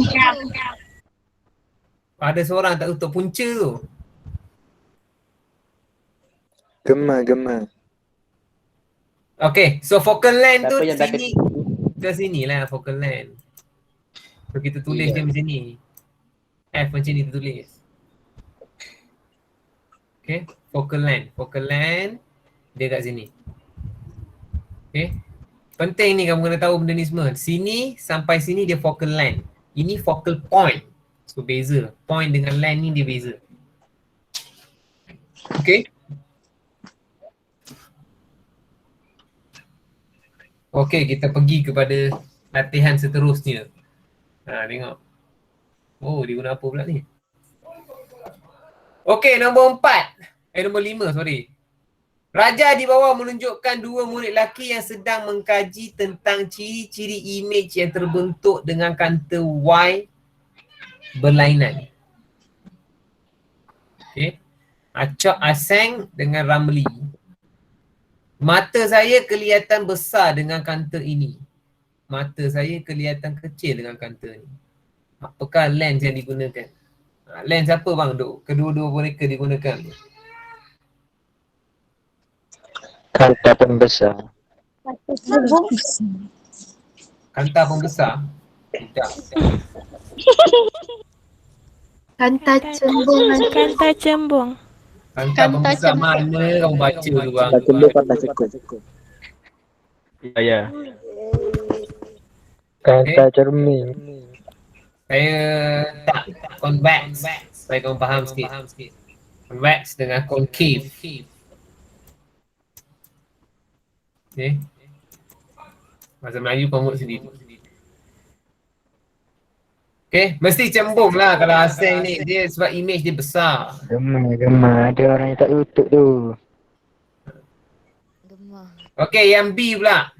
Ada seorang tak tutup punca tu. Gemar. Okay, so focal length tu Siapa yang dah sini. Ke sini lah focal length. So kita tulis dia macam ni. F macam ni kita tulis. Okay, focal length dia kat sini. Okay, penting ni kamu kena tahu benda ni semua. Sini sampai sini dia focal length. Ini focal point. So beza. Point dengan length ni dia beza. Okay. Okey, kita pergi kepada latihan seterusnya. Tengok. Oh, dia guna apa pula ni? Okey, nombor 5, sorry. Raja di bawah menunjukkan dua murid lelaki yang sedang mengkaji tentang ciri-ciri imej yang terbentuk dengan kanta Y berlainan. Okey. Acok Aseng dengan Ramli. Mata saya kelihatan besar dengan kanta ini. Mata saya kelihatan kecil dengan kanta ini. Apakah lens yang digunakan? Lens apa bang? Kedua-dua mereka digunakan. Kanta pembesar. Kanta pembesar? Tidak. Kanta cembung. Kanta cembung. Kanta Kanta pembesar cembung. mana kamu baca tu bang? Kata cembung kata cekuk. Ya. Kanta cermin. Saya tak convex supaya kamu faham sikit. Convex dengan concave. Okay. Bahasa Melayu pemut sendiri. Okay, mesti cembung lah kalau Aseng ni. Dia sebab image dia besar. Gemar. Ada orang yang tak tutup tu. Okay, yang B pula.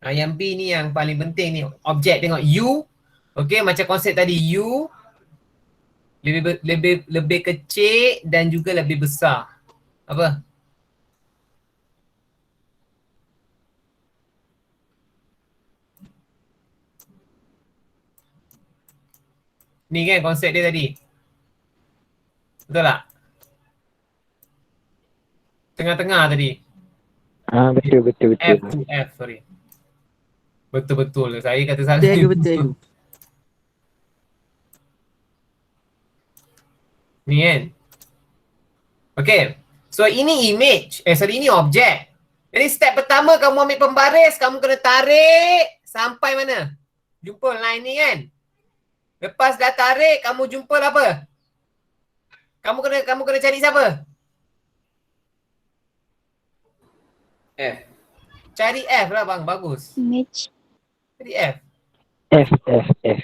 Yang B ni yang paling penting ni. Objek, tengok U. Okay, macam konsep tadi U lebih kecil dan juga lebih besar. Apa? Ni kan konsep dia tadi. Betul tak? Tengah-tengah tadi. Betul. F to F, sorry. Betul-betul. Saya kata salah. Betul. Ni kan. Okay. So ini image. Ini objek. Jadi step pertama kamu ambil pembaris, kamu kena tarik sampai mana? Jumpa line ni kan. Lepas dah tarik, kamu jumpa apa? Kamu kena cari siapa? F. Cari F lah bang, bagus. Image. Cari F. F.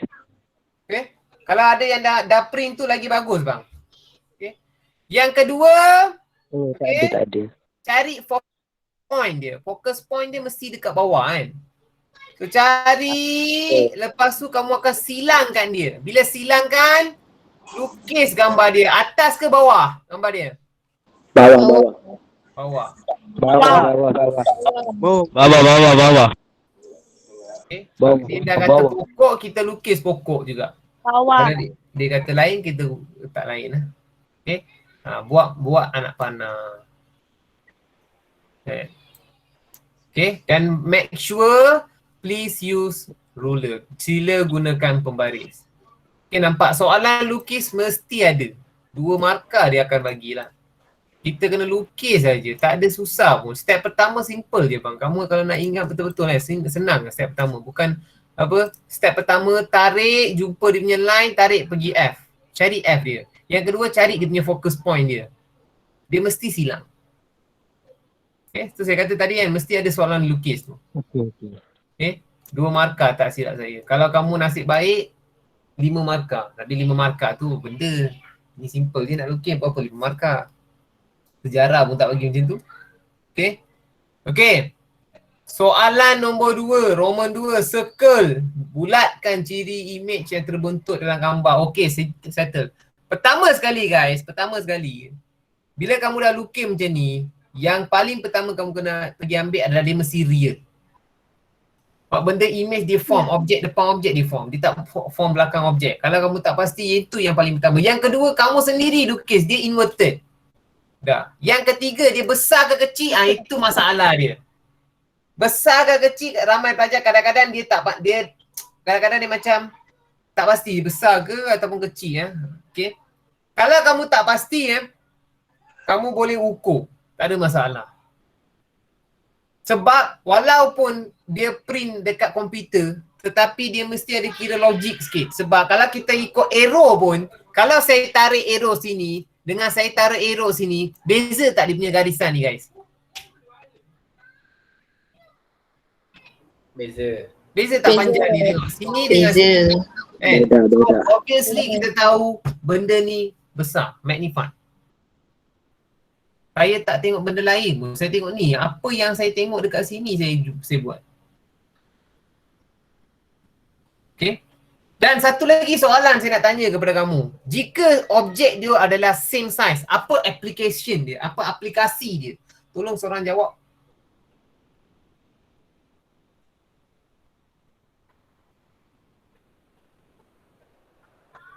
Okay. Kalau ada yang dah print tu lagi bagus bang. Okay. Yang kedua, Oh, tak ada. cari focus point dia. Focus point dia mesti dekat bawah kan. So cari, lepas tu kamu akan silangkan dia. Bila silangkan, lukis gambar dia. Atas ke bawah gambar dia? Bawah. Bawah. Bawah. Okay. Bawah. Dia dah kata pokok, kita lukis pokok juga. Bawah. Kalau dia kata lain, kita letak lain lah. Okay. Buat anak panah. Okay. Dan make sure please use ruler. Sila gunakan pembaris. Okay, nampak soalan lukis mesti ada. 2 markah dia akan bagilah. Kita kena lukis saja. Tak ada susah pun. Step pertama simple je bang. Kamu kalau nak ingat betul-betul senang step pertama. Bukan apa, step pertama tarik, jumpa dia punya line, tarik pergi F. Cari F dia. Yang kedua cari dia punya focus point dia. Dia mesti silang. Okay, tu saya kata tadi kan mesti ada soalan lukis tu. Okay, 2 markah tak silap saya. Kalau kamu nasib baik 5 markah. Tapi 5 markah tu benda ni simple je nak lukis apa-apa 5 markah. Sejarah pun tak bagi macam tu. Okay. Okay. Soalan nombor 2, Roman 2, circle. Bulatkan ciri image yang terbentuk dalam gambar. Okay, settle. Pertama sekali guys, bila kamu dah lukis macam ni, yang paling pertama kamu kena pergi ambil adalah dia mesti real. Sebab benda image dia form, objek depan objek dia form. Dia tak form belakang objek. Kalau kamu tak pasti, itu yang paling pertama. Yang kedua, kamu sendiri lukis, dia inverted. Dah. Yang ketiga, dia besar ke kecil, itu masalah dia. Besar ke kecil, ramai pelajar kadang-kadang dia kadang-kadang dia macam tak pasti besar ke ataupun kecil ya. Okey. Kalau kamu tak pasti kamu boleh ukur, tak ada masalah. Sebab walaupun dia print dekat komputer, tetapi dia mesti ada kira logik sikit. Sebab kalau kita ikut arrow pun, kalau saya tarik arrow sini dengan saya tarik arrow sini, beza tak dia punya garisan ni guys? Beza. Beza tak Beza. panjang ni tengok. Sini dengan Beza. sini. Beda, beda. Obviously kita tahu benda ni besar, magnified. Saya tak tengok benda lain pun. Saya tengok ni. Apa yang saya tengok dekat sini saya buat. Okay. Dan satu lagi soalan saya nak tanya kepada kamu. Jika objek dia adalah same size, apa application dia? Apa aplikasi dia? Tolong seorang jawab.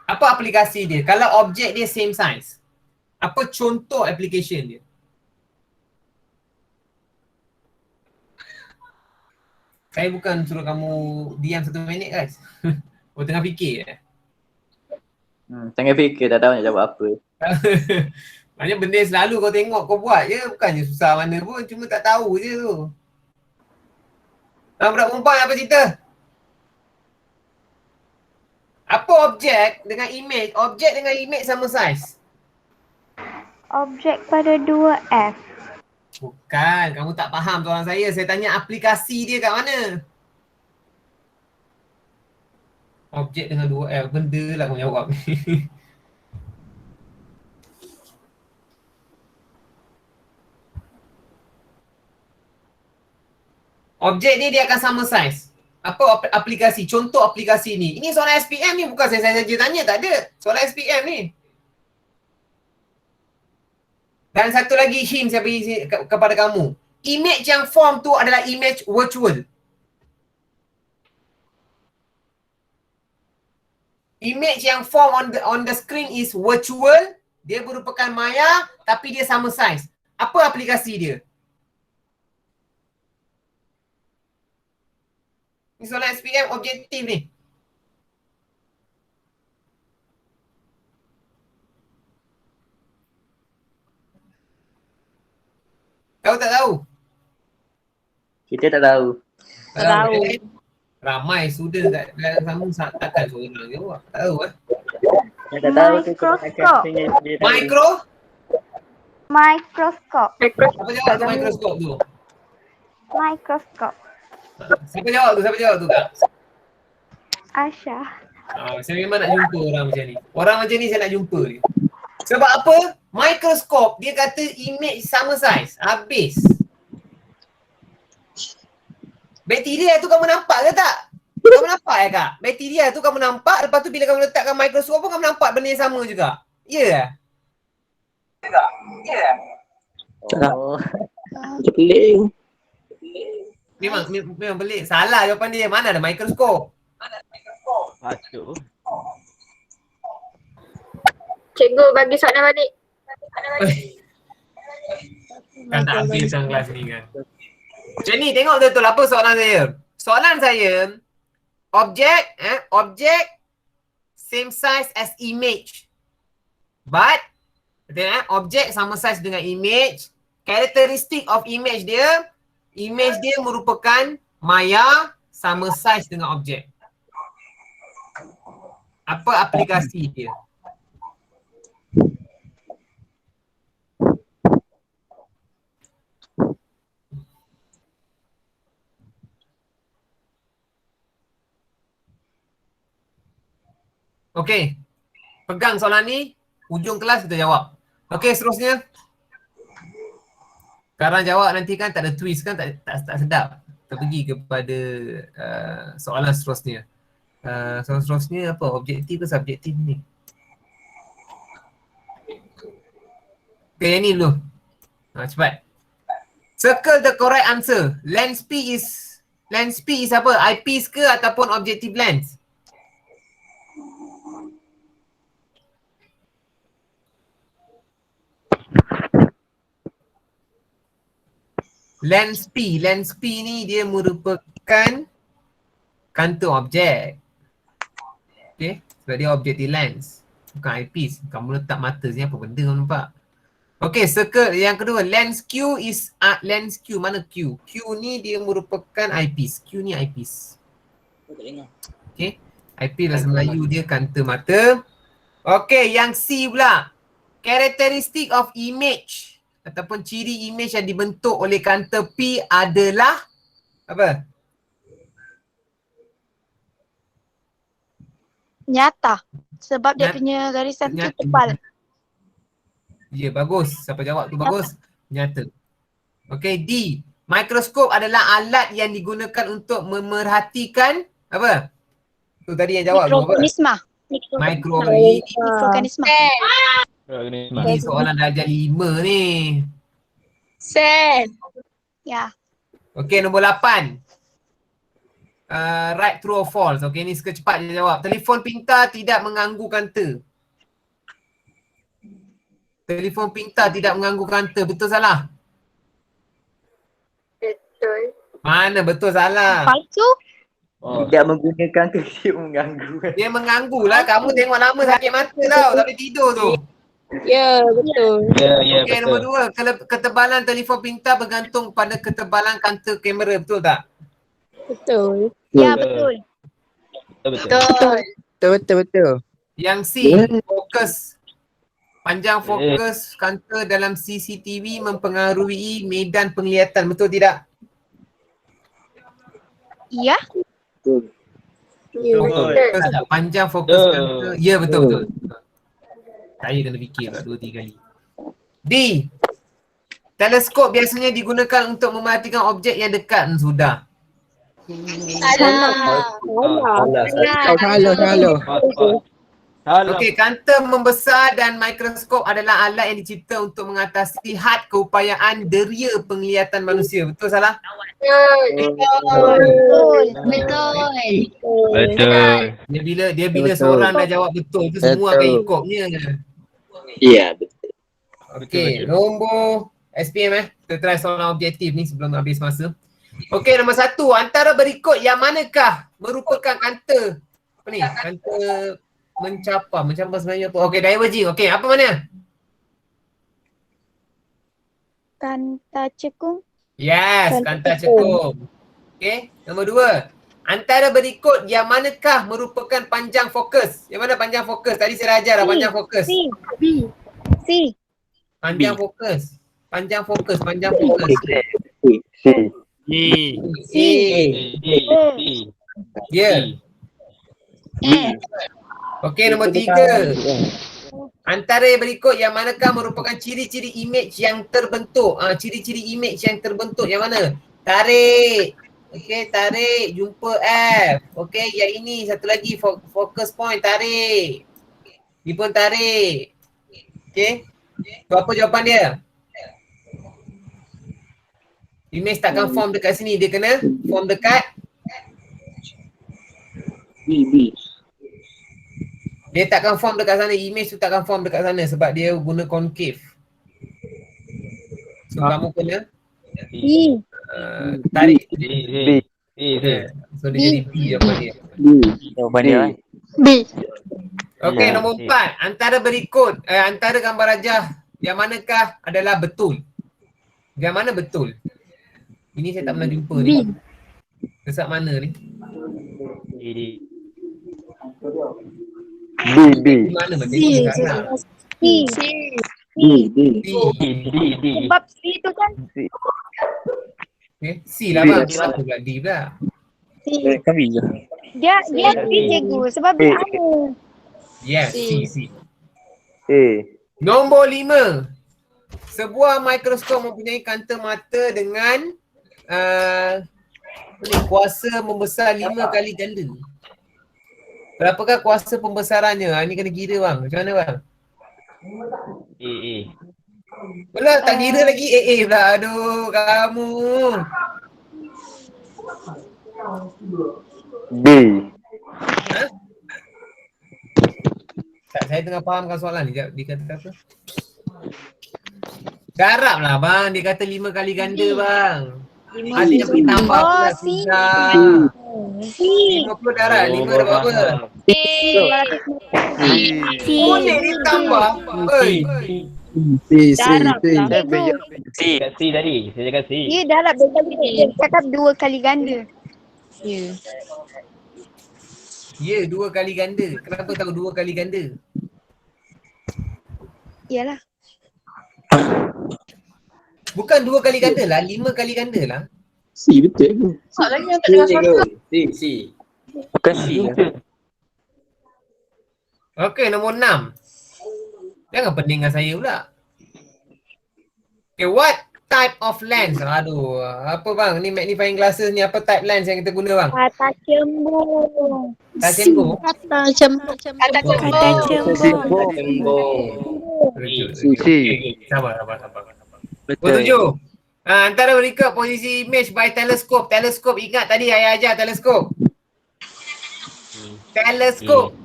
Apa aplikasi dia? Kalau objek dia same size, apa contoh application dia? Saya bukan suruh kamu diam 1 minit guys. Oh tengah fikir Tengah fikir tak tahu nak jawab apa. Maknanya benda yang selalu kau tengok kau buat je. Bukannya susah mana pun. Cuma tak tahu je tu. Budak perempuan apa cerita? Apa objek dengan image? Objek dengan image sama saiz? Objek pada 2F. Bukan. Kamu tak faham soalan saya. Saya tanya aplikasi dia kat mana? Objek dengan 2F. Benda lah kau jawab ni. Objek ni dia akan sama saiz. Apa aplikasi? Contoh aplikasi ni. Ini soalan SPM ni bukan saya saja tanya. Tak ada. Soalan SPM ni. Dan satu lagi hint saya beri kepada kamu. Image yang form tu adalah image virtual. Image yang form on the screen is virtual. Dia merupakan maya tapi dia sama saiz. Apa aplikasi dia? Ini soalan SPM objektif ni. Kau tak tahu? Kita tak tahu. Tak tahu. Ramai student kat kamu takkan seorang jawab. Tak tahu Yang tak tahu tu kita Mikroskop. akan tengok dia tahu. Mikroskop. Siapa jawab tu mikroskop tu? Mikroskop. Siapa jawab tu kak? Asha. Saya memang nak jumpa orang macam ni. Orang macam ni saya nak jumpa ni. Sebab apa? Mikroskop dia kata image sama saiz. Habis. Bakteria tu kamu nampak ke tak? Kamu nampak ya kak? Bakteria tu kamu nampak, lepas tu bila kamu letakkan mikroskop pun kamu nampak benda yang sama juga. Ya ke? Oh. Macam pelik. Memang pelik. Salah jawapan dia. Mana ada mikroskop? Patut. Cikgu bagi soalan balik. Kan tak habis dalam kelas ni kan. Macam ni tengok betul apa soalan saya. Soalan saya, objek same size as image. But objek sama size dengan image. Characteristic of image dia merupakan maya sama size dengan objek. Apa aplikasi dia? Okey. Pegang soalan ni, hujung kelas kita jawab. Okey, seterusnya. Sekarang jawab nanti kan tak ada twist kan, tak sedap. Kita pergi kepada soalan seterusnya. Soalan seterusnya apa? Objektif ke subjektif ni? Okey, yang ni dulu. Cepat. Circle the correct answer. Lens P is apa? Eyepiece ke ataupun objective lens? Lens P ni dia merupakan kantung objek. Okay, sebab dia objective lens. Bukan eyepiece. Kamu letak mata sini apa benda kamu nampak. Okay, circle yang kedua. Lens Q is lens Q. Mana Q? Q ni dia merupakan eyepiece. Q ni eyepiece. Okay, eyepiece bahasa Melayu dia kantung mata. Okay, yang C pula. Characteristic of image ataupun ciri image yang dibentuk oleh kantor P adalah apa? Nyata. Sebab dia Nyata. punya garisan tu Nyata. tebal. Ya, bagus. Siapa jawab tu bagus. Nyata. Okey, D. Mikroskop adalah alat yang digunakan untuk memerhatikan apa? Tu tadi yang jawab tu apa? Mikroorganisma. Mikroorganisma. Mikroorganisma. Ini soalan darjah 5 ni. Sel. Ya. Okey, nombor 8. Right, true or false. Okey, ni cepat je jawab. Telefon pintar tidak mengganggu kanta. Telefon pintar tidak mengganggu kanta. Betul salah? Betul. Mana betul salah? Palsu. Tidak menggunakan dia mengganggu. Dia mengganggu lah. Kamu tengok lama sakit mata tau. Tak boleh tidur tu. Ya, betul. Okey, nombor 2. Ketebalan telefon pintar bergantung pada ketebalan kanta kamera. Betul tak? Betul. Ya, betul. Betul. Yang C. Fokus. Panjang fokus kanta dalam CCTV mempengaruhi medan penglihatan. Betul tidak? Ya. Ya. Betul tak? Panjang fokus kanta. Ya, betul. Saya kena fikir tak 2-3 kali. D. Teleskop biasanya digunakan untuk memperhatikan objek yang dekat. Sudah. Okey, kanta membesar dan mikroskop adalah alat yang dicipta untuk mengatasi had keupayaan deria penglihatan manusia. Betul salah? Betul. Dia bila seorang dah jawab betul tu semua akan ikutnya. Ya, betul. Okey, nombor SPM kita try soalan objektif ni sebelum habis masa. Okey, nombor 1. Antara berikut yang manakah merupakan kanta apa ni? Kanta mencapa sebenarnya apa? Okey, diverging. Okey, apa mana? Kanta cekung. Yes, kanta cekung. Okey, nombor 2. Antara berikut yang manakah merupakan panjang fokus? Yang mana panjang fokus? Tadi saya dah ajar dah panjang fokus. C. Panjang fokus. Panjang fokus. Ya. Okey, nombor 3. Antara yang berikut yang manakah merupakan ciri-ciri image yang terbentuk? Ciri-ciri image yang terbentuk yang mana? Tarik. Okey, tarik, jumpa F. Okey, yang ini satu lagi focus point, tarik. Ni pun tarik. Okey. Tu apa jawapan dia? Image takkan form dekat sini, dia kena form dekat B. dia takkan form dekat sana, image tu takkan form dekat sana sebab dia guna concave. So kamu kena tarik. So dia jadi B jawapan dia. Jawapan dia. B. Okey, nombor 4. Antara berikut, antara gambar rajah yang manakah adalah betul? Yang mana betul? Ini saya tak pernah jumpa ni. Kesat mana ni? B. Di mana macam ni sekarang? D. Sebab C tu kan. Okay. C lah bang. Kenapa pula D pula? Dia C cikgu. Sebab dia ada. Yes, C. A. Nombor 5. Sebuah mikroskop mempunyai kanta mata dengan kuasa membesar 5 kali ganda. Berapakah kuasa pembesarannya? Ini kena kira bang. Macam mana bang? Pula tak kira lagi AA pula. Aduh, kamu. B. Tak, saya tengah fahamkan soalan ni. Sekejap, dia kata apa? Garap lah bang. Dia kata 5 kali ganda bang. Ada yang ditambah pula susah. 50 darat, 5 dah berapa? Boleh ditambah. Oi. C. C tadi. Saya cakap C. Dia darab 2 kali. Dia cakap 2 kali ganda. Ya, 2 kali ganda. Kenapa tahu 2 kali ganda? Yalah. Bukan 2 kali ganda lah, 5 kali ganda lah. C betul. Soalannya tak dengar suara. C. Bukan C. Okey, nombor 6. Jangan pening dengan saya pula. Okay, what type of lens? Aduh, apa bang? Ni magnifying glasses ni apa type lens yang kita guna bang? Kata cembung. Tajembo? Kata cembung. Kata Kata cembung. cembung. Tembong. Okay. Sabar. Nombor 7. Antara berikut posisi image by teleskop. Teleskop, ingat tadi saya ajar teleskop. Teleskop.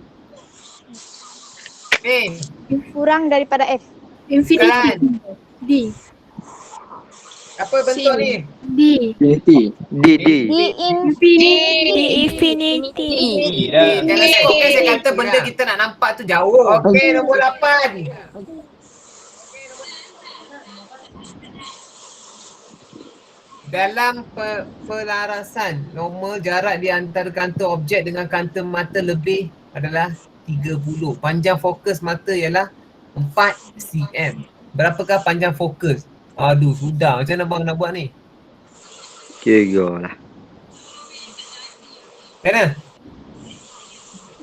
Ni, Kurang daripada F. kan? D. Apa bentuk ni? D. Infinity. D. Di infinity. Infinity. Teleskop kan saya kata benda kita nak nampak tu jauh. Okey, nombor 8. Dalam pelarasan, normal jarak di antara kantor objek dengan kantor mata lebih adalah 30. Panjang fokus mata ialah 4 cm. Berapakah panjang fokus? Aduh, sudah. Macam mana bang nak buat ni? Kira lah. Macam mana?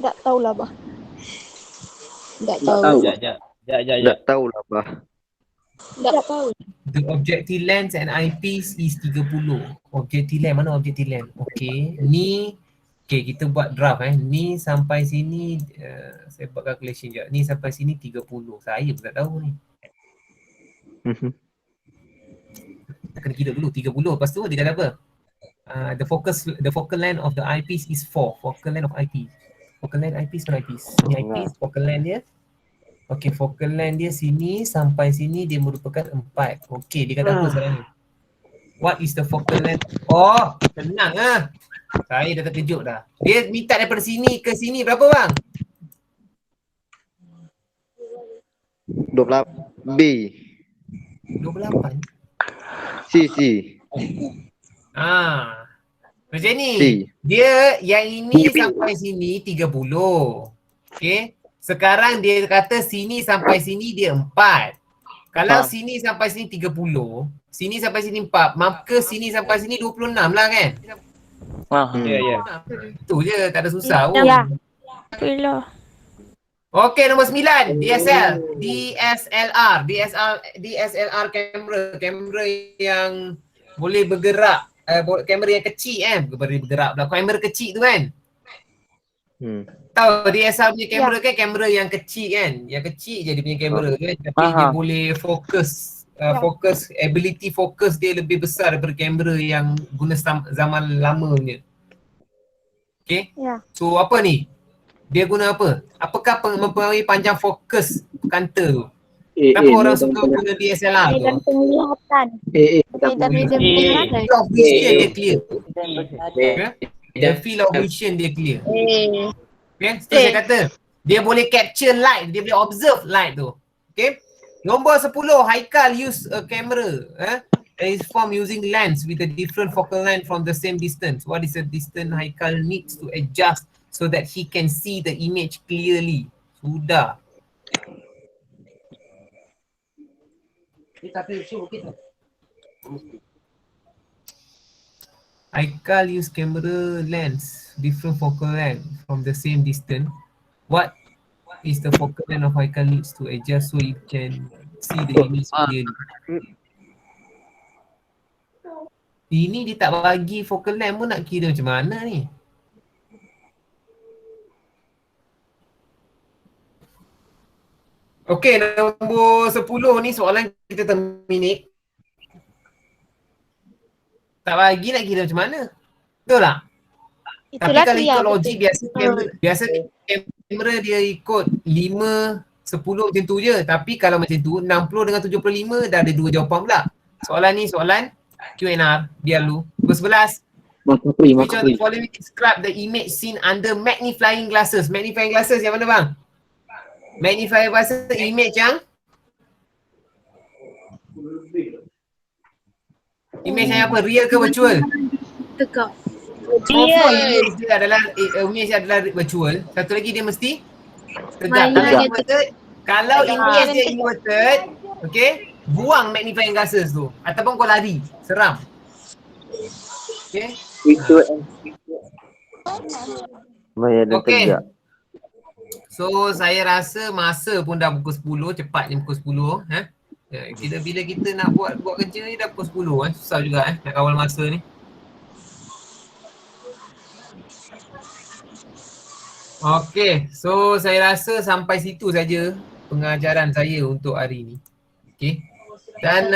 Tak tahulah bah. Tak tahu. Tak tahulah bah. Tak tahu. The objective length and eyepiece is 30. Objective length, mana objective length? Okey, ni okey kita buat draft Ni sampai sini saya buat calculation je. Ni sampai sini 30. Saya pun tak tahu ni. Kena kira dulu 30. Lepas tu dia kata apa? The focal length of the eyepiece is 4. Focal length of eyepiece. Focal length eyepiece mana eyepiece? Ni eyepiece, focal length dia. Okey, focal length dia sini sampai sini dia merupakan 4. Okey, dia kata apa sekarang ni? What is the focal length? Oh, tenang ah. Saya dah terkejut dah. Dia minta daripada sini ke sini berapa bang? 28 B. 28. C. Macam ni. C. Dia yang ini sampai sini 30. Okey. Sekarang dia kata sini sampai sini dia 4. Kalau sini sampai sini 30, sini sampai sini 4, maka sini sampai sini 26 lah kan? Ya. Itu je, tak ada susah pun. Ya. Bila. Okey, nombor 9. DSLR kamera yang boleh bergerak. Kamera yang kecil boleh bergerak pula. Kamera kecil tu kan? Tahu DSLR punya kamera kan kamera yang kecil kan? Yang kecil je dia punya kamera kan? Tapi dia boleh fokus. Fokus, ability fokus dia lebih besar daripada kamera yang guna zaman lama punya. Okay? Ya. So apa ni? Dia guna apa? Apakah mempengaruhi panjang fokus kantor tu? Kenapa orang suka guna DSLR tu? Dan penglihatan. Dan penglihatan. Field of vision dia clear. The field of vision dia clear. Okay? So saya kata dia boleh capture light, dia boleh observe light tu. Okay? Nombor 10, Haikal use a camera that is formed using lens with a different focal length from the same distance. What is the distance Haikal needs to adjust so that he can see the image clearly? Sudah. Haikal use camera lens, different focal length from the same distance. What is the focal length of Haikal needs to adjust so he can see the image clearly? Ini dia tak bagi focal length pun nak kira macam mana ni? Okey, nombor 10 ni soalan kita terminate. Tak bagi nak kira macam mana? Betul tak? Itulah Tapi kalau clear, ikut logik biasa kamera dia ikut 5, 10 macam tu je. Tapi kalau macam tu 60 dengan 75 dah ada 2 jawapan pula. Soalan ni soalan Q&R. Biar lu. Nombor 11. Which of the following describe the image seen under magnifying glasses? Magnifying glasses yang mana bang? Magnifying glasses image yang? Image yang apa? Real ke virtual? Tegak. Image dia adalah virtual. Satu lagi dia mesti tegak. Kalau image dia inverted, okay, buang magnifying glasses tu. Ataupun kau lari, seram. Okay. Bayar dan Okay. tegak. So saya rasa masa pun dah pukul 10, cepatnya pukul 10. Bila kita nak buat kerja ni dah pukul 10 susah juga nak kawal masa ni. Okay, so saya rasa sampai situ saja pengajaran saya untuk hari ni. Okay. Dan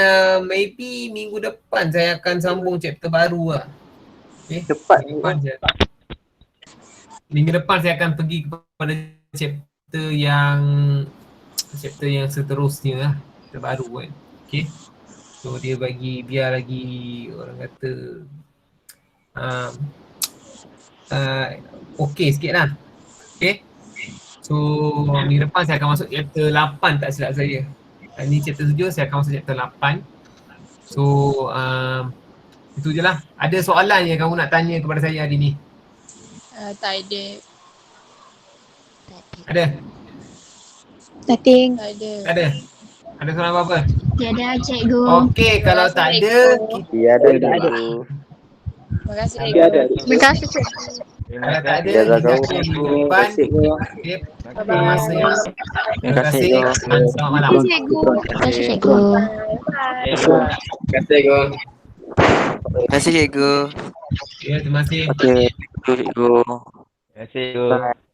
maybe minggu depan saya akan sambung chapter baru lah. Okay. Cepat. Minggu depan saya akan pergi kepada chapter yang seterusnya lah. Chapter baru kan. Okay. So dia bagi biar lagi orang kata okay sikit lah. Okay. So minggu depan saya akan masuk chapter 8 tak silap saya. Ini chapter 7, saya akan masuk chapter 8. So itu je lah. Ada soalan yang kamu nak tanya kepada saya hari ni? Tak ada. Ada? Nothing. Tak ada. Tak ada? Ada soalan apa-apa? Tiada cikgu. Okey, kalau tak ada, Ya ada cikgu. Terima kasih Dia cikgu. ada. Terima kasih cikgu. kalau tak ada, kita akan minggu depan. Okay. Terima kasih. Terima kasih. Selamat malam. Cikgu. Terima kasih cikgu. Terima kasih cikgu. Terima kasih cikgu. Ya, terima kasih. Okey, cikgu. Terima kasih.